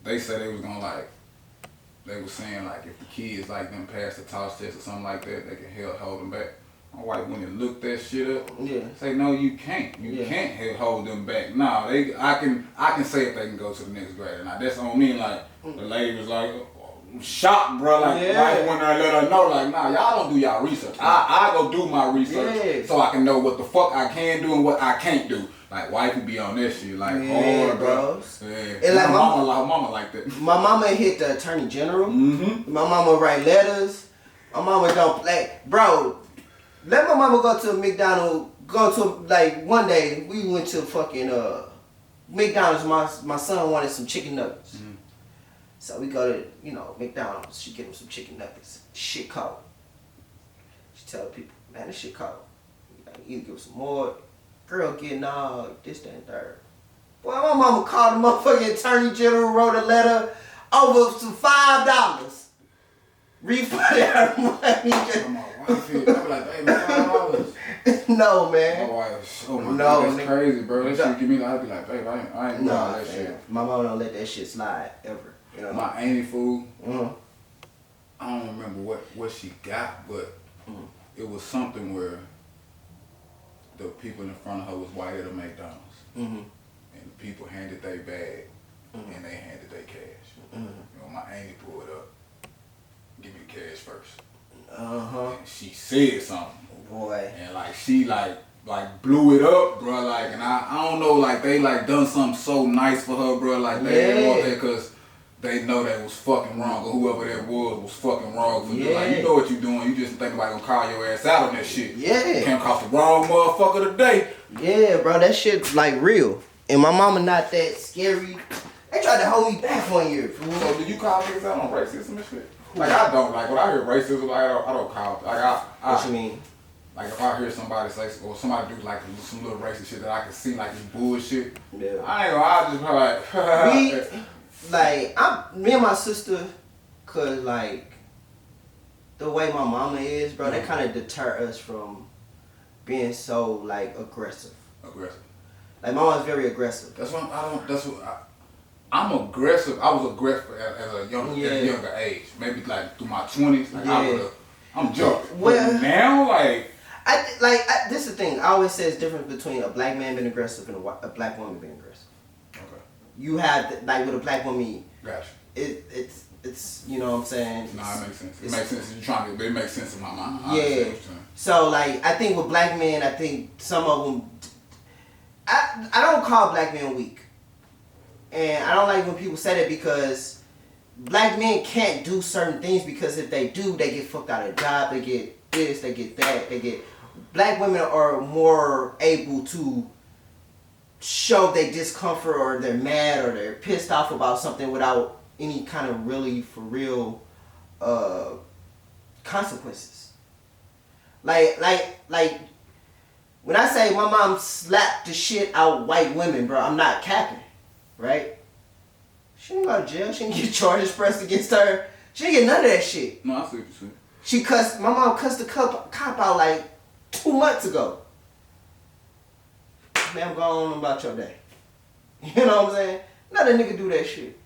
they said they was gonna like, they was saying like if the kids like them pass the toss test or something like that, they can hold them back. My wife went and looked that shit up. Yeah. Say no, you can't. You Yeah. can't hold them back. No, I can say if they can go to the next grade. Now that's on me. Like the lady was like shocked, bro. Like Yeah. right when I let her know, like nah, y'all don't do y'all research. I go do my research Yeah. so I can know what the fuck I can do and what I can't do. Like wifey be on that shit, like Yeah, hard, bro. bro. Yeah. And like my my- mama like that. My mama hit the attorney general. Mm-hmm. My mama write letters. My mama don't play. Bro, let my mama go to McDonald's. Go to, like, one day, we went to fucking, McDonald's. My son wanted some chicken nuggets. Mhm. So we go to, McDonald's. She get him some chicken nuggets. Shit cold. She tell people, man, this shit cold. Like, either give some more. Girl getting all this, that, and third. Boy, my mama called the motherfucking attorney general, wrote a letter over some $5. Refunded her money. My wife hit. I be like, hey, $5. No, My man. wife, oh my No, god, that's nigga. crazy, bro. That shit give me. I'd be like, babe, I ain't doing all Nah, that shit. man. My mama don't let that shit slide ever. You know? My auntie food. Mhm. I don't remember what she got, but Mm. it was something where the people in front of her was white at a McDonald's, Mhm. and the people handed their bag, Mhm. and they handed their cash. Mhm. You know, my auntie pulled up, give me the cash first, Uh-huh. and she said something, Boy. and like she like blew it up, bro. Like, and I don't know, like they like done something so nice for her, bro. Like they didn't want Yeah. that because they know that was fucking wrong, or whoever that was fucking wrong for you. Like, Yeah. you know what you doing. You just think about gonna call your ass out on that shit. Yeah. You came across the wrong motherfucker today. Yeah, bro, that shit like real. And my mama not that scary. They tried to hold me back 1 year, fool. So do you call niggas out on racism and shit? Like I don't. Like when I hear racism, like I don't call. Like What you mean? like if I hear somebody say or somebody do like some little racist shit that I can see like it's bullshit. Yeah. I ain't gonna. I just be like. We, like, me and my sister, cause like, the way my mama is, bro, that kind of deter us from being so, like, aggressive. Aggressive. Like, my mom's very aggressive. That's what I don't. That's what I'm aggressive. I was aggressive at a younger age. Maybe like through my 20s. Like I'm jumping. Well- But now, like This is the thing. I always say it's different between a black man being aggressive and a black woman being aggressive. okay, You have, like, with a black woman, gotcha. it's you know what I'm saying? Nah, it makes sense. It it's- makes sense. You're trying to, but it makes sense in my mind. I Yeah. understand what you're saying. So, like, I think with black men, I think some of them, I don't call black men weak. And I don't like when people say that because black men can't do certain things because if they do, they get fucked out of a job, they get this, they get that, black women are more able to show their discomfort or they're mad or they're pissed off about something without any kind of really for real consequences. Like when I say my mom slapped the shit out white women, bro, I'm not capping, right? She didn't go to jail. She didn't get charges pressed against her. She didn't get none of that shit. No, I see what you My mom cussed the cop out like 2 months ago. Man, go on about your day. You know what I'm saying? Let a nigga do that shit.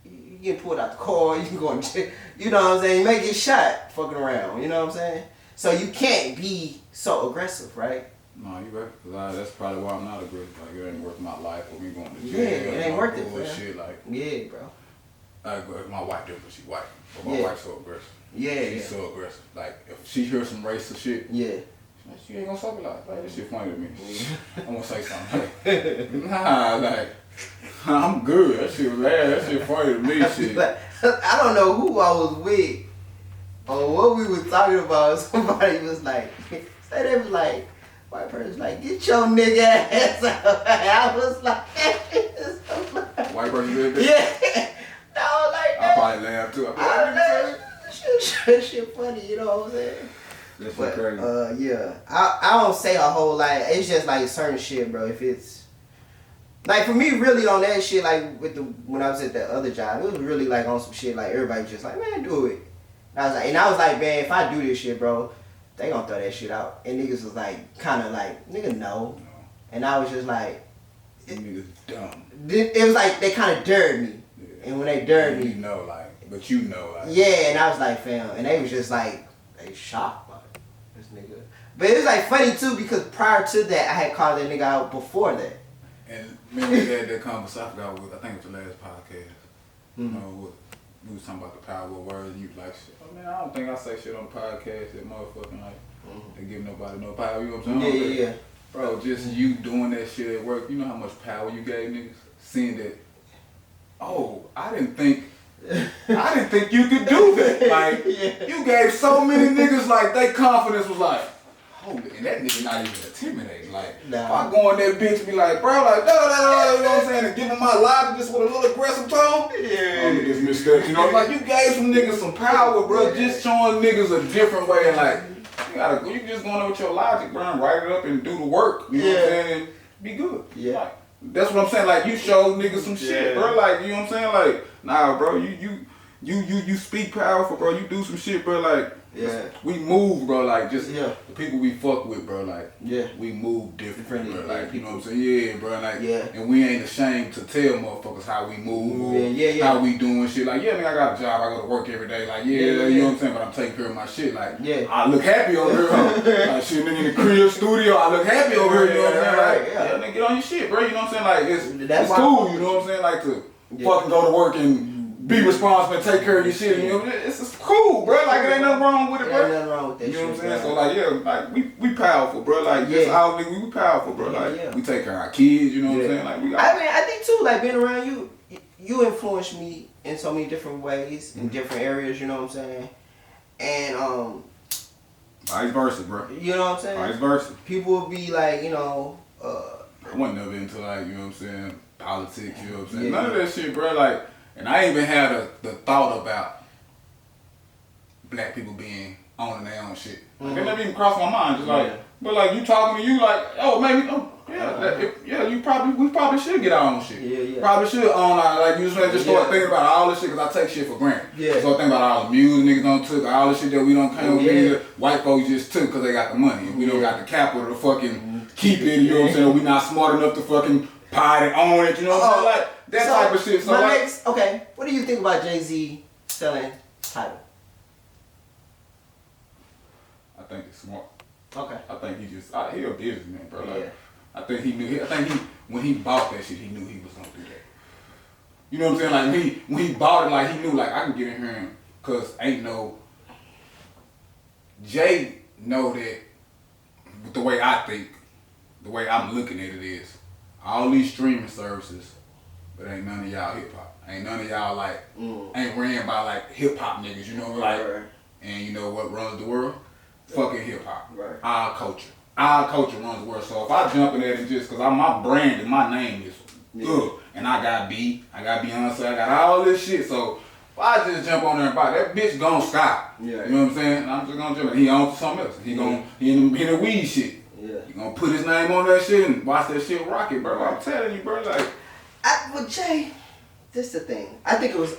You get pulled out the car, you can go in jail. You know what I'm saying? You may get shot fucking around. You know what I'm saying? So you can't be so aggressive, right? No, you right. Cause that's probably why I'm not aggressive. Like, it ain't worth my life or me going to jail. Yeah, it ain't worth it, bro. Shit, like, yeah, bro. My wife different. She white. But my Yeah. wife's so aggressive. Yeah, She's so aggressive. Like, if she hears some racist shit, yeah. she ain't gonna suck it like that shit funny to me. I'm gonna say something. Like, nah, like, I'm good. That shit funny to me. Shit. Like, I don't know who I was with or what we was talking about. Somebody was like, say they was like, white person's like, get your nigga ass out. I was like, that shit is so funny. White person did that? Yeah. No, like I that. probably laughed too. That shit funny, you know what I'm saying? That shit But, crazy. yeah. I don't say a whole lot. It's just like certain shit, bro. If it's like for me, really on that shit, like when I was at that other job, it was really like on some shit. Like everybody just like, man, do it. And I was like, man, if I do this shit, bro, they gonna throw that shit out. And niggas was like, kind of like, nigga, no. And I was just like, Them niggas dumb. it was like they kind of dared me. Yeah. And when they dared You me, know, like, but you know, like. yeah, and I was like, fam, and they was just like, they shocked by this nigga. But it was like funny too because prior to that, I had called that nigga out before that. And remember we had that conversation, I forgot what, I think it was the last podcast. You know, we was talking about the power of words and you like shit. Oh man, I don't think I say shit on the podcast that motherfucking like, they give nobody no power, you know what I'm saying? Yeah. Bro, just you doing that shit at work, you know how much power you gave niggas? Seeing that, oh, I didn't think you could do that. Like, you gave so many niggas like, they confidence was like, holy, and that nigga not even intimidating. Like, Nah. if I go in there bitch and be like, bro, like, da, you know what I'm saying, and give him my logic just with a little aggressive tone, I'm just missed up, you know? Like, you gave some niggas some power, bro, just showing niggas a different way, and like, you just going there with your logic, bro, and write it up and do the work, you know what I'm saying, and be good. Yeah. Like, that's what I'm saying, like, you showed niggas some shit, bro, like, you know what I'm saying, like, nah, bro, you speak powerful, bro, you do some shit, bro, like, Yeah. we move, bro, like, just Yeah. the people we fuck with, bro, like, Yeah. we move different, bro, Differently, like, you know what I'm saying, yeah, bro, like, Yeah. and we ain't ashamed to tell motherfuckers how we move, or how we doing shit, like, yeah, nigga, I got a job, I go to work every day, like, you know what I'm saying, but I'm taking care of my shit, like, I look happy over here, huh? Like, shit, nigga, in the crib studio, I look happy over here, you know what I'm saying, like, yeah, nigga, get on your shit, bro, you know what I'm saying, like, it's cool, you know what I'm saying, like, to fucking go to work and be responsible and take care of your shit, you know, it's cool, bro, like, it ain't nothing wrong with it, bro. Ain't nothing wrong with that You know what I'm shit, saying? bro. So like, yeah, like we powerful, bro. Like, just all niggas, we powerful, bro. Like, we take care of our kids. You know what I'm saying? Like, we got. I mean, I think too, like being around you, you influenced me in so many different ways, in different areas. You know what I'm saying? And Vice versa, bro. you know what I'm saying? Vice versa. People would be like, you know, I wasn't never into like, you know what I'm saying, politics. You know what I'm saying? Yeah. None of that shit, bro. Like, and I even had the thought about black people being owning their own shit. Like, it never even crossed my mind. Just like, but like you talking to you, like, oh, maybe, we probably should get our own shit. Yeah. Probably should own our, like, you just start thinking about all this shit, because I take shit for granted. Yeah. Start thinking about all the music niggas don't took, all the shit that we don't claim, white folks just took because they got the money. And we don't got the capital to fucking keep it, you know what I'm saying? We not smart enough to fucking buy it, own it, you know what I'm saying? Like, that type of shit. So like, okay, what do you think about Jay-Z selling Tidal? I think it's smart. Okay. I think he a businessman, bro. Like, Yeah. I think when he bought that shit, he knew he was gonna do that. You know what I'm saying? Like, when he bought it, like, he knew, like, I can get in here, cause ain't no, Jay know that the way I think, the way I'm looking at it is, all these streaming services, but ain't none of y'all hip hop. Ain't none of y'all like ain't ran by like hip hop niggas, you know, like Right. and you know what runs the world? Fucking hip hop. Right. Our culture. Our culture runs the world. So if I jump in there and just cause my brand and my name is good. And I got B, I got Beyonce, I got all this shit. So if I just jump on there and buy that bitch gon' stop. Yeah. You know what I'm saying? I'm just gonna jump in. He on to something else. He in the weed shit. Yeah. He gonna put his name on that shit and watch that shit rock it, bro. I'm telling you, bro, like With Jay, this the thing. I think it was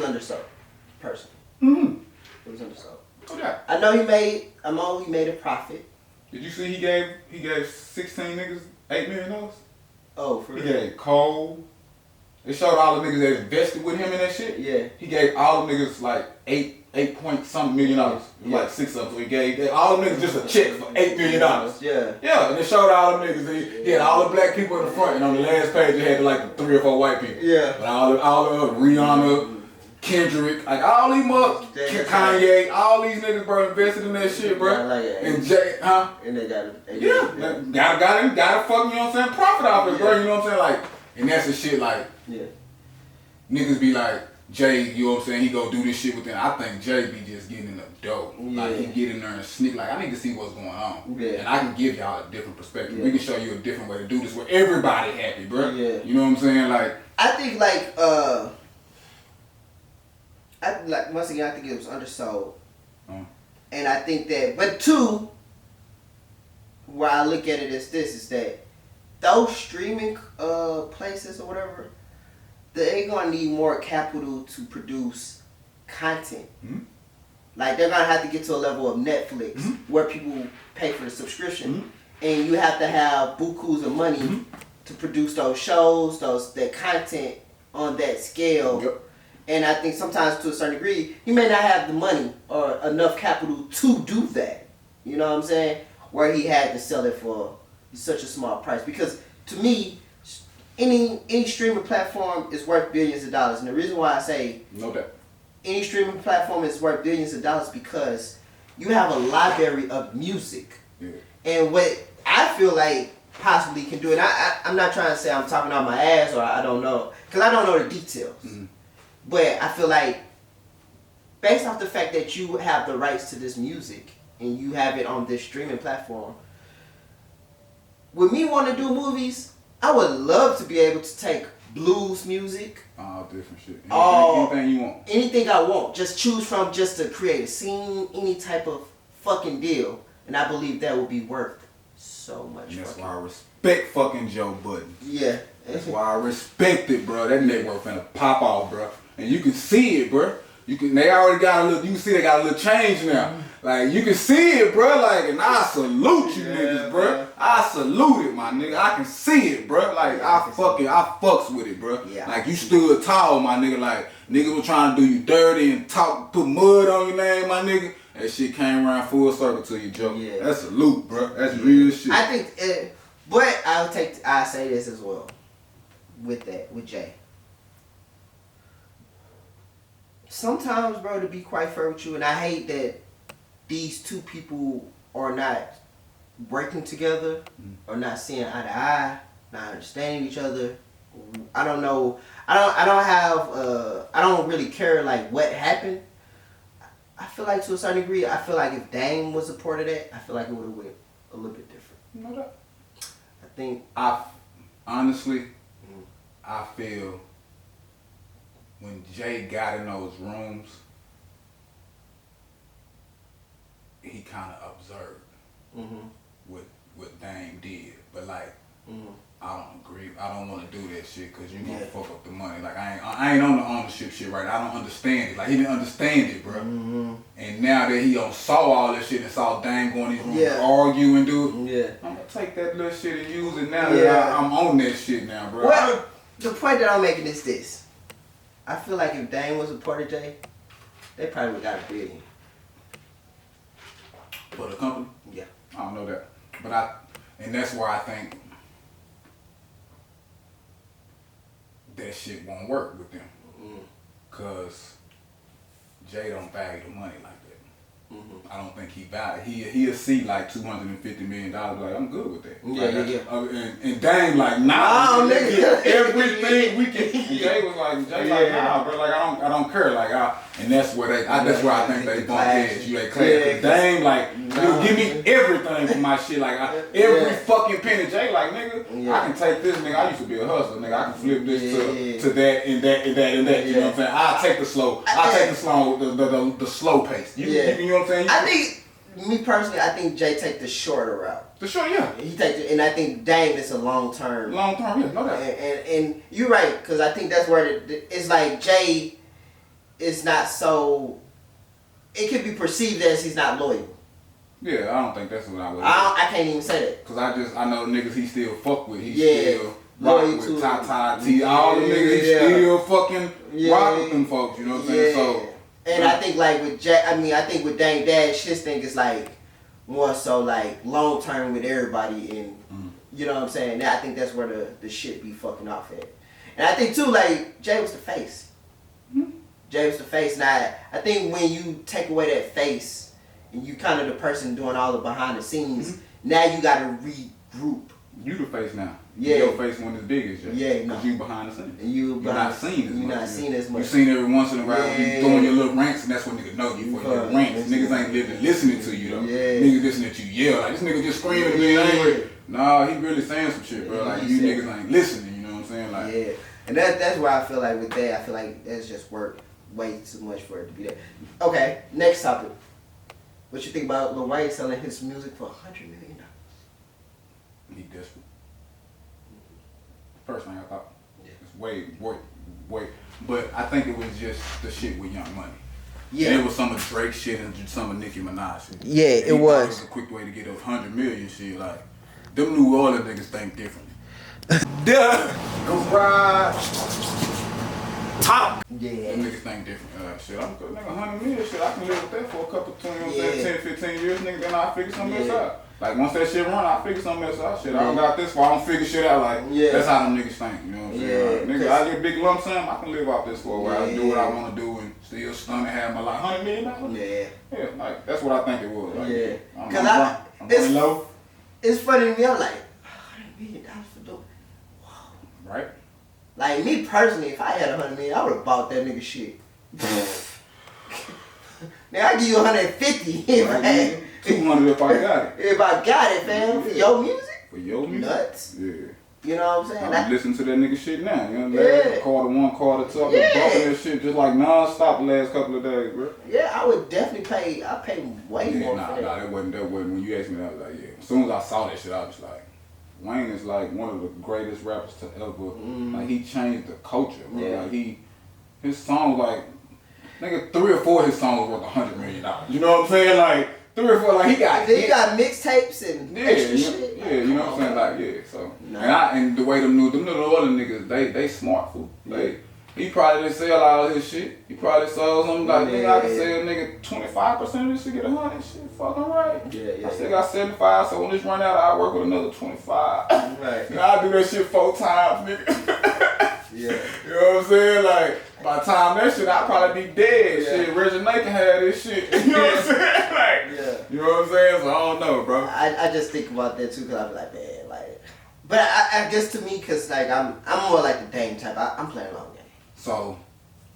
undersold, personally. It was undersold. who that? I know he made a profit. Did you see he gave 16 niggas $8 million? Oh, for He real? gave Cole. They showed all the niggas that invested with him in that shit. Yeah. He gave all the niggas like eight point something million dollars. Yeah. Like 6 of them. So he gave all the niggas just a check for $8 million. Yeah. Yeah, and they showed all the niggas. He had all the black people in the front, and on the last page it had like 3 or 4 white people. Yeah. But all the Rihanna, Kendrick, like all these Kanye, all these niggas, bro, invested in that shit, bro. Yeah, like it. And Jay, huh? And they got it. Yeah, gotta fuck, you know what I'm saying, profit off it, bro, you know what I'm saying, like, and that's the shit, like, Yeah. niggas be like, Jay, you know what I'm saying, he go do this shit with them. I think Jay be just getting in the dope. Like, he get in there and sneak, like, I need to see what's going on. Yeah. And I can give y'all a different perspective. Yeah. We can show you a different way to do this where everybody happy, bro. Yeah. You know what I'm saying, like, I think once again, I think it was undersold. And I think that, but two, where I look at it as this is that those streaming places or whatever, they're gonna need more capital to produce content. Like they're gonna have to get to a level of Netflix where people pay for the subscription, and you have to have bukus of money to produce those shows, that content on that scale. Yep. And I think sometimes to a certain degree, he may not have the money or enough capital to do that. You know what I'm saying? Where he had to sell it for such a small price. Because to me, any streaming platform is worth billions of dollars. And the reason why I say no doubt. any streaming platform is worth billions of dollars because you have a library of music. Yeah. And what I feel like possibly can do it, I'm not trying to say I'm talking out my ass or I don't know, because I don't know the details. But I feel like based off the fact that you have the rights to this music and you have it on this streaming platform, with me wanting to do movies, I would love to be able to take blues music, All different shit. Anything you want. anything I want, just choose from just to create a scene, any type of fucking deal, and I believe that would be worth so much. And that's fucking- why I respect fucking Joe Budden. Yeah. That's why I respect it, bro. That network finna pop off, bro. And you can see it, bro. They already got a little, you can see they got a little change now. Like, you can see it, bro. Like, and I salute you niggas, bro. Man. I salute it, my nigga. I can see it, bro. Like, I fucks with it, bro. Yeah. Like, you stood tall, my nigga. Like, niggas was trying to do you dirty and put mud on your name, my nigga. That shit came around full circle to you, Joe. Yeah. That's salute, bro. That's real shit. I think, but I say this as well with Jay. Sometimes, bro, to be quite fair with you, and I hate that these two people are not working together, or not seeing eye to eye, not understanding each other. I don't know. I don't really care like what happened. I feel like to a certain degree, I feel like if Dame was a part of that, I feel like it would have went a little bit different. You know that? I think. Honestly, I feel when Jay got in those rooms, he kind of observed what Dame did. But like, I don't agree. I don't want to do that shit because you gonna fuck up the money. Like I ain't on the ownership shit right. I don't understand it. Like he didn't understand it, bro. And now that he saw all that shit and saw Dame going in these rooms and argue and do it, I'm gonna take that little shit and use it now that I'm on that shit now, bro. Well, the point that I'm making is this. I feel like if Dame was a part of Jay, they probably would got $1 billion. For the company? Yeah. I don't know that. But and that's where I think that shit won't work with them. Cause Jay don't value the money like that. I don't think he valid. He'll see like $250 million. Like I'm good with that. And Dame like nah, nigga. Everything we can. Jay was like nah, bro. Like I don't care. Like and that's where that's where I think they bump heads. You like class. Dame like you give me everything for my shit. Like every fucking penny. Jay like nigga, I can take this nigga. I used to be a hustler, nigga. I can flip this to that and that and that and that. You know what I'm saying? I'll take the slow. The slow pace. You know what I'm saying? I think, me personally, I think Jay take the shorter route. The short, yeah. He takes it, and I think Dame is a long term. Long term, yeah, no doubt. And you're right, because I think that's where it's like Jay is not so. It could be perceived as he's not loyal. Yeah, I don't think that's what I would. I can't even say that. Cause I know niggas he still fuck with. He still loyal rock to with Tata T. All the niggas he still fucking rock with them folks. You know what I'm saying? So. And I think like with Jay, I think with Dame Dash, his thing is like more so like long term with everybody, and you know what I'm saying. Now I think that's where the shit be fucking off at. And I think too like Jay was the face. Jay was the face. Now I think when you take away that face and you kind of the person doing all the behind the scenes, now you got to regroup. You the face now. Yeah. Your face when it's big as Jay. Yeah, Cause you behind the scenes. You're not seen as much. You're not seen as much. You seen every once in a while. You throwing your little ranks, and that's when niggas know you for your ranks. Niggas ain't living listening to you though. Niggas listening to you yell like this nigga just screaming at me angry. Nah, he really saying some shit, bro. Like you niggas ain't listening. You know what I'm saying? Like and that's where I feel like with that, I feel like that's just work way too much for it to be that. Okay, next topic. What you think about Lil Wayne selling his music for $100 million? He desperate. First thing I thought. It's way. But I think it was just the shit with Young Money. Yeah. And it was some of Drake shit and some of Nicki Minaj shit. Yeah, it was. It was a quick way to get those $100 million shit. Like, them New Orleans niggas think differently. Garage. Top. Yeah. Them niggas think different. Shit, I'm good. Nigga, $100 million shit, I can live with that for a couple, 10, 15 years, nigga, then I'll figure something else out. Like, once that shit run, I'll figure something else out. Shit, I don't got this far, I don't figure shit out. Like, that's how them niggas think, you know what I'm saying? Like, nigga, I get big lump sum, I can live off this for a while. I do what I want to do and still stun and have my life. $100 million? Yeah, like, that's what I think it was. Like, Cause I'm running low. It's funny to me, I'm like, $100 million for doing. Whoa. Right? Like, me personally, if I had $100 million, I would have bought that nigga shit. Now, I give you 150 if I had 200 if I got it. If I got it, fam. For your music? For your music? Nuts. Yeah. You know what I'm saying? I'm listening to that nigga shit now. You know what I'm saying? Quarter one, quarter two. I've been bumping that shit just like non-stop the last couple of days, bro. Yeah, I would definitely pay. I pay way more for that. Nah, that wasn't. When you asked me that, I was like, yeah. As soon as I saw that shit, I was like, Wayne is like one of the greatest rappers to ever. Like, he changed the culture, bro. Yeah. Like, his songs, like, nigga, 3 or 4 of his songs worth $100 million. You know what I'm saying? Like, 3 or 4, like, he got mixtapes and extra shit. Yeah, you know what I'm saying? Like, yeah, so. And the way them little other niggas, they smart, fool. He probably didn't sell all his shit. He probably sold something like, nigga, I can sell nigga 25% of this shit, get 100 shit. Fucking right. I still got 75, so when this run out, I'll work with another 25. Right. And I'll do that shit 4 times, nigga. You know what I'm saying? Like, by the time that shit, I'd probably be dead. Shit, Reggie Nate can have this shit. You know what I'm saying? Like, you know what I'm saying? So I don't know, bro. I just think about that too, because I be like, man, like. But I guess to me, because like, I'm more like the Dame type. I'm playing long game. So,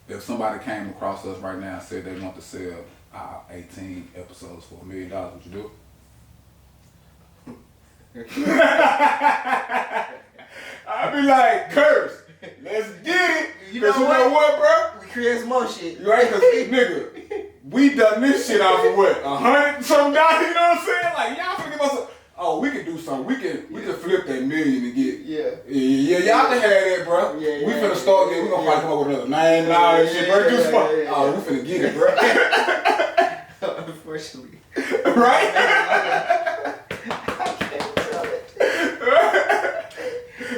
if somebody came across us right now and said they want to sell our 18 episodes for $1 million, would you do it? I'd be like, curse. Let's get it. You know what, bro? We create some more shit. Right? Because, nigga, we done this shit off of what? $100 something dollars, you know what I'm saying? Like, y'all finna give us a, oh, we can do something. We can flip that million and get. Y'all can have that, bro. We finna start getting, we gonna probably come up with another name and all that shit, bro. Do some. Oh, we finna get it, bro. Unfortunately. Right?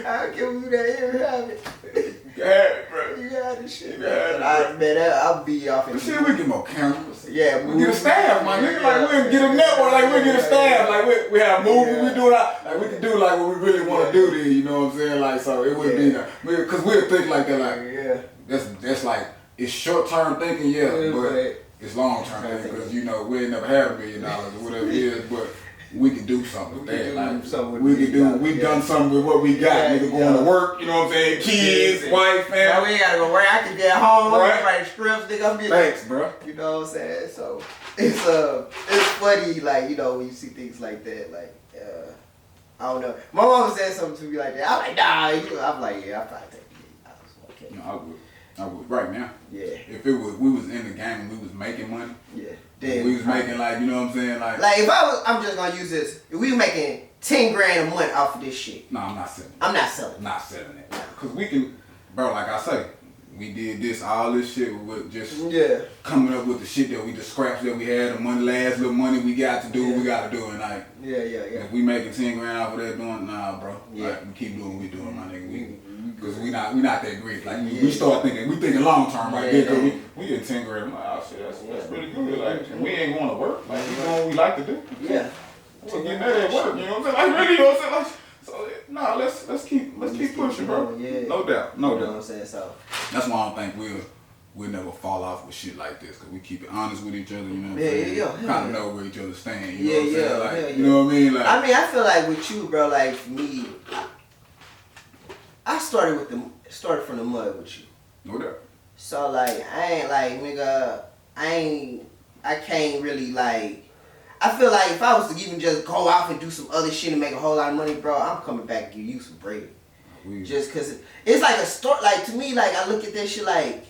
I'll give you that here, have it. You got it, bro. You got this shit. You got it, man, I'll be off in shit, we get more cameras. Yeah, we get a staff, my nigga. Like, we'll get a network, like, we'll get a staff. Like, we have movies, we do that. Like, we can do, like, what we really want to do there, you know what I'm saying? Like, so it wouldn't be that. Because we'll think like that, like, that's like, it's short-term thinking, but it's long term because you know we'll never have $1 million or whatever it is, but we can do something with that. Like we done something with what we got. Nigga going to work, you know what I'm saying? Kids, wife, family. Bro, we ain't gotta go work. I can get home. Right. Write scripts, nigga. I'm getting. Thanks, bro. You know what I'm saying? So it's funny, like, you know, when you see things like that, like, I don't know. My mom said something to me like that. I'm like, nah. I'm like, yeah, I'll probably take $1 million. Okay. No, I would right now. Yeah. If it was we was in the game and we was making money. Yeah. Then we was making like, you know what I'm saying? Like if I'm just gonna use this. If we were making 10 grand a month off of this shit. No, I'm not selling it. I'm not selling it. Not selling it. Cause we can, bro. Like I say, we did all this shit with just coming up with the shit that the scraps that we had, the last little money we got to do what we got to do, and like if we making 10 grand off of that doing, nah, bro. Like we keep doing what we doing, my nigga. Cause we not that great. Like we start thinking, we thinking long term right there. Cause we get 10 grand. I'm like, oh shit, that's pretty good. Like and we ain't going to work. Like we doing what we like to do. Yeah. We're getting that at work. You know what I'm saying? Like really, you know what I'm saying? Like, so nah, let's keep pushing, bro. Yeah. No doubt. You know what I'm saying? So that's why I don't think we'll never fall off with shit like this, cause we keep it honest with each other. You know what I'm saying? Kind of know where each other stand. You know what I'm saying? Like, you know what I mean? Like I feel like with you, bro. Like for me, I started from the mud with you. No doubt. So like I ain't like nigga. I can't really like. I feel like if I was to even just go off and do some other shit and make a whole lot of money, bro, I'm coming back and give you some bread. Just cause it's like a story. Like to me, like I look at this shit like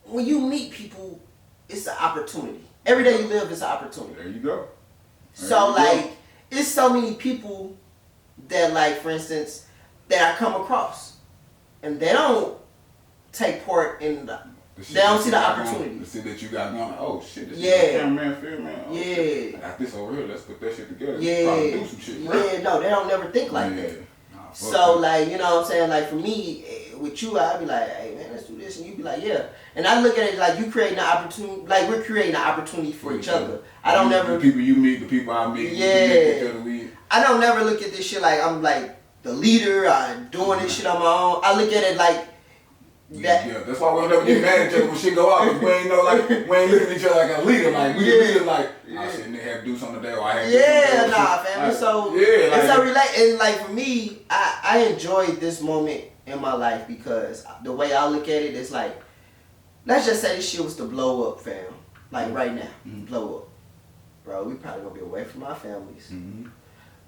when you meet people, it's an opportunity. Every day you live, it's an opportunity. There you go. So like, it's so many people that like, for instance, that I come across, and they don't take part in they don't see the opportunity. The shit that you got going. Oh shit! This cameraman, film man. Oh, yeah. Shit. I got this over here. Let's put that shit together. Yeah. Probably do some shit. Bro. Yeah. No, they don't never think like that. Nah, so like, you know what I'm saying? Like for me, with you, I'd be like, hey man, let's do this, and you be like, yeah. And I look at it like you creating an opportunity, like we're creating an opportunity for each other. I don't never. The people you meet, the people I meet. Yeah. I don't never look at this shit like I'm like the leader. I'm doing this shit on my own. I look at it like. That's why we don't ever get mad at each other when shit go out. Cause we ain't looking at each other like a leader. Like we leaders like, I shit, nigga had to do something today, or I had to do something. Family. Like, so it's so and like for me, I enjoyed this moment in my life because the way I look at it is like, let's just say this shit was to blow up, fam. Like right now, blow up, bro. We probably gonna be away from our families.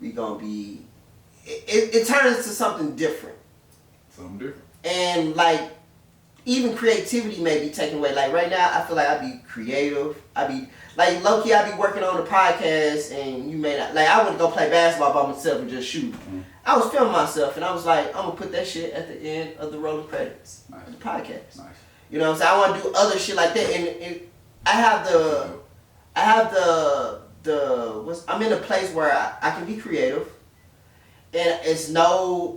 We gonna be. It turns into something different. Something different. And like. Even creativity may be taken away. Like right now, I feel like I be creative. I be like low key. I be working on the podcast, and you may not like. I wouldn't go play basketball by myself and just shoot. I was filming myself, and I was like, I'm gonna put that shit at the end of the rolling credits, of the podcast. Nice. You know what I'm saying? I want to do other shit like that, and I have the. I'm in a place where I can be creative, and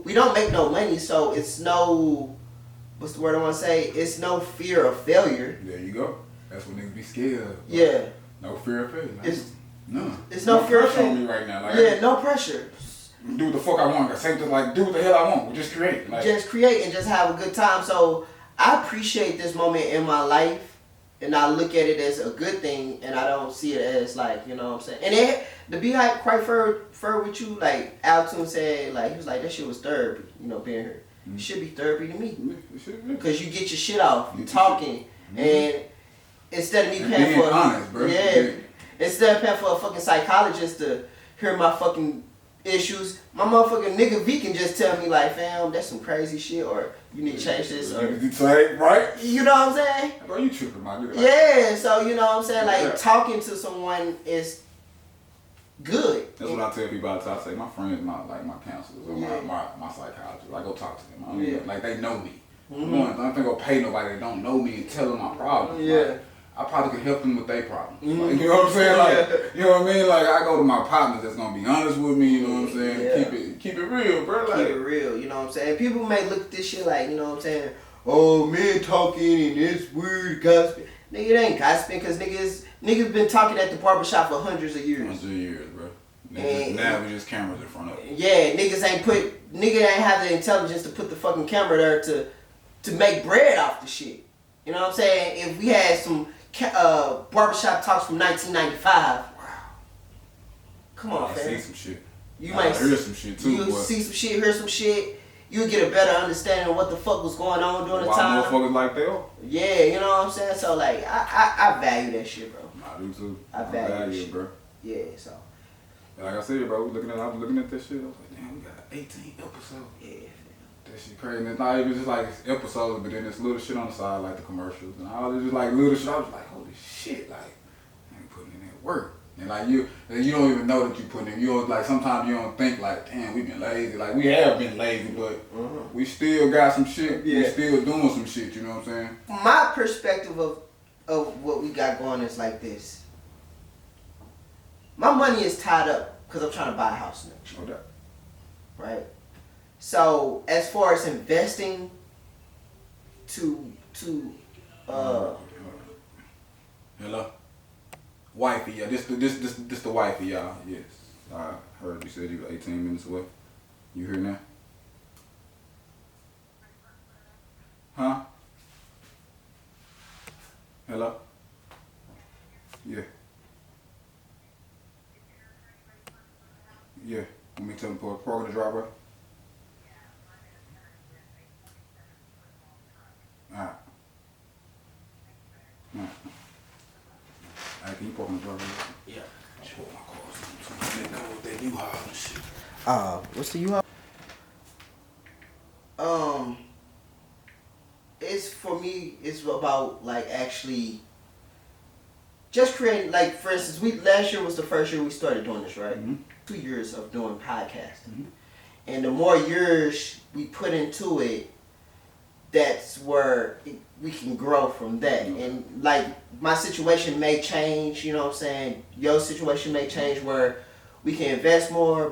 we don't make no money, so it's no. What's the word I want to say? It's no fear of failure. There you go. That's what niggas be scared of. Yeah. No fear of failure. It's no fear of failure on me right now. Like, no pressure. Do what the fuck I want. I say like do what the hell I want. We just create. Like, just create and just have a good time. So I appreciate this moment in my life, and I look at it as a good thing, and I don't see it as like, you know what I'm saying. And the Beehive quite fur with you, like Altoon said, like he was like that shit was therapy, you know, being here. It should be therapy to me. Because you get your shit off, you talking, and instead of me paying for honest, bro. Instead of paying for a fucking psychologist to hear my fucking issues, my motherfucking nigga V can just tell me like, fam, that's some crazy shit, or you need to change this, or right? You know what I'm saying? Bro, you tripping, my nigga. Yeah, so you know what I'm saying? Like talking to someone is good. That's what I tell people all the time. I say my friends, my counselors, or my psychologists. I go talk to them. Like they know me. I'm not gonna go pay nobody that don't know me and tell them my problems. Like, I probably can help them with their problems. Like, you know what I'm saying? Like, you know what I mean? Like I go to my partners that's gonna be honest with me. You know what I'm saying? Keep it real, bro. Like, keep it real. You know what I'm saying? People may look at this shit like, you know what I'm saying? Oh, men talking and this weird gossip. Nigga, it ain't gossiping because niggas been talking at the barbershop for hundreds of years. Hundreds of years, bro. Now we just cameras in front of it. Yeah, nigga ain't have the intelligence to put the fucking camera there to make bread off the shit. You know what I'm saying? If we had some barbershop talks from 1995. Wow. Come on, I fam. see some shit. You I might hear some shit too. You'll see some shit, hear some shit. You'll get a better understanding of what the fuck was going on during the Why time. motherfuckers like that? Yeah, you know what I'm saying? So, like, I value that shit, bro. I do too. I value it, bro. Yeah, so. Like I said, bro, I was looking at that shit. I was like, damn, we got 18 episodes. Yeah, That shit crazy. And it's not even just like it's episodes, but then there's little shit on the side, like the commercials and all this, just like little shit. I was like, holy shit, like, I ain't putting in that work. And like you don't even know that you putting in. You don't, like sometimes you don't think like, damn, we been lazy. Like we have been lazy, but we still got some shit. Yeah. We still doing some shit. You know what I'm saying? my perspective of what we got going is like this. My money is tied up because I'm trying to buy a house next year. No doubt. Right? So as far as investing to Hello? Wifey, yeah. This the wifey, y'all. Yes. I heard you said you were 18 minutes away. You here now? Huh? Hello? Yeah. Yeah. Want me to tell them to park in the driveway? Alright. Alright. Alright, can you park in the driveway? Yeah. Sure, my car's they know what they do, how and shit. What's the U-Haul? It's for me. It's about like actually just creating. Like for instance, last year was the first year we started doing this, right? 2 years of doing podcasting, and the more years we put into it, that's where we can grow from that. And like my situation may change. You know what I'm saying? Your situation may change where we can invest more.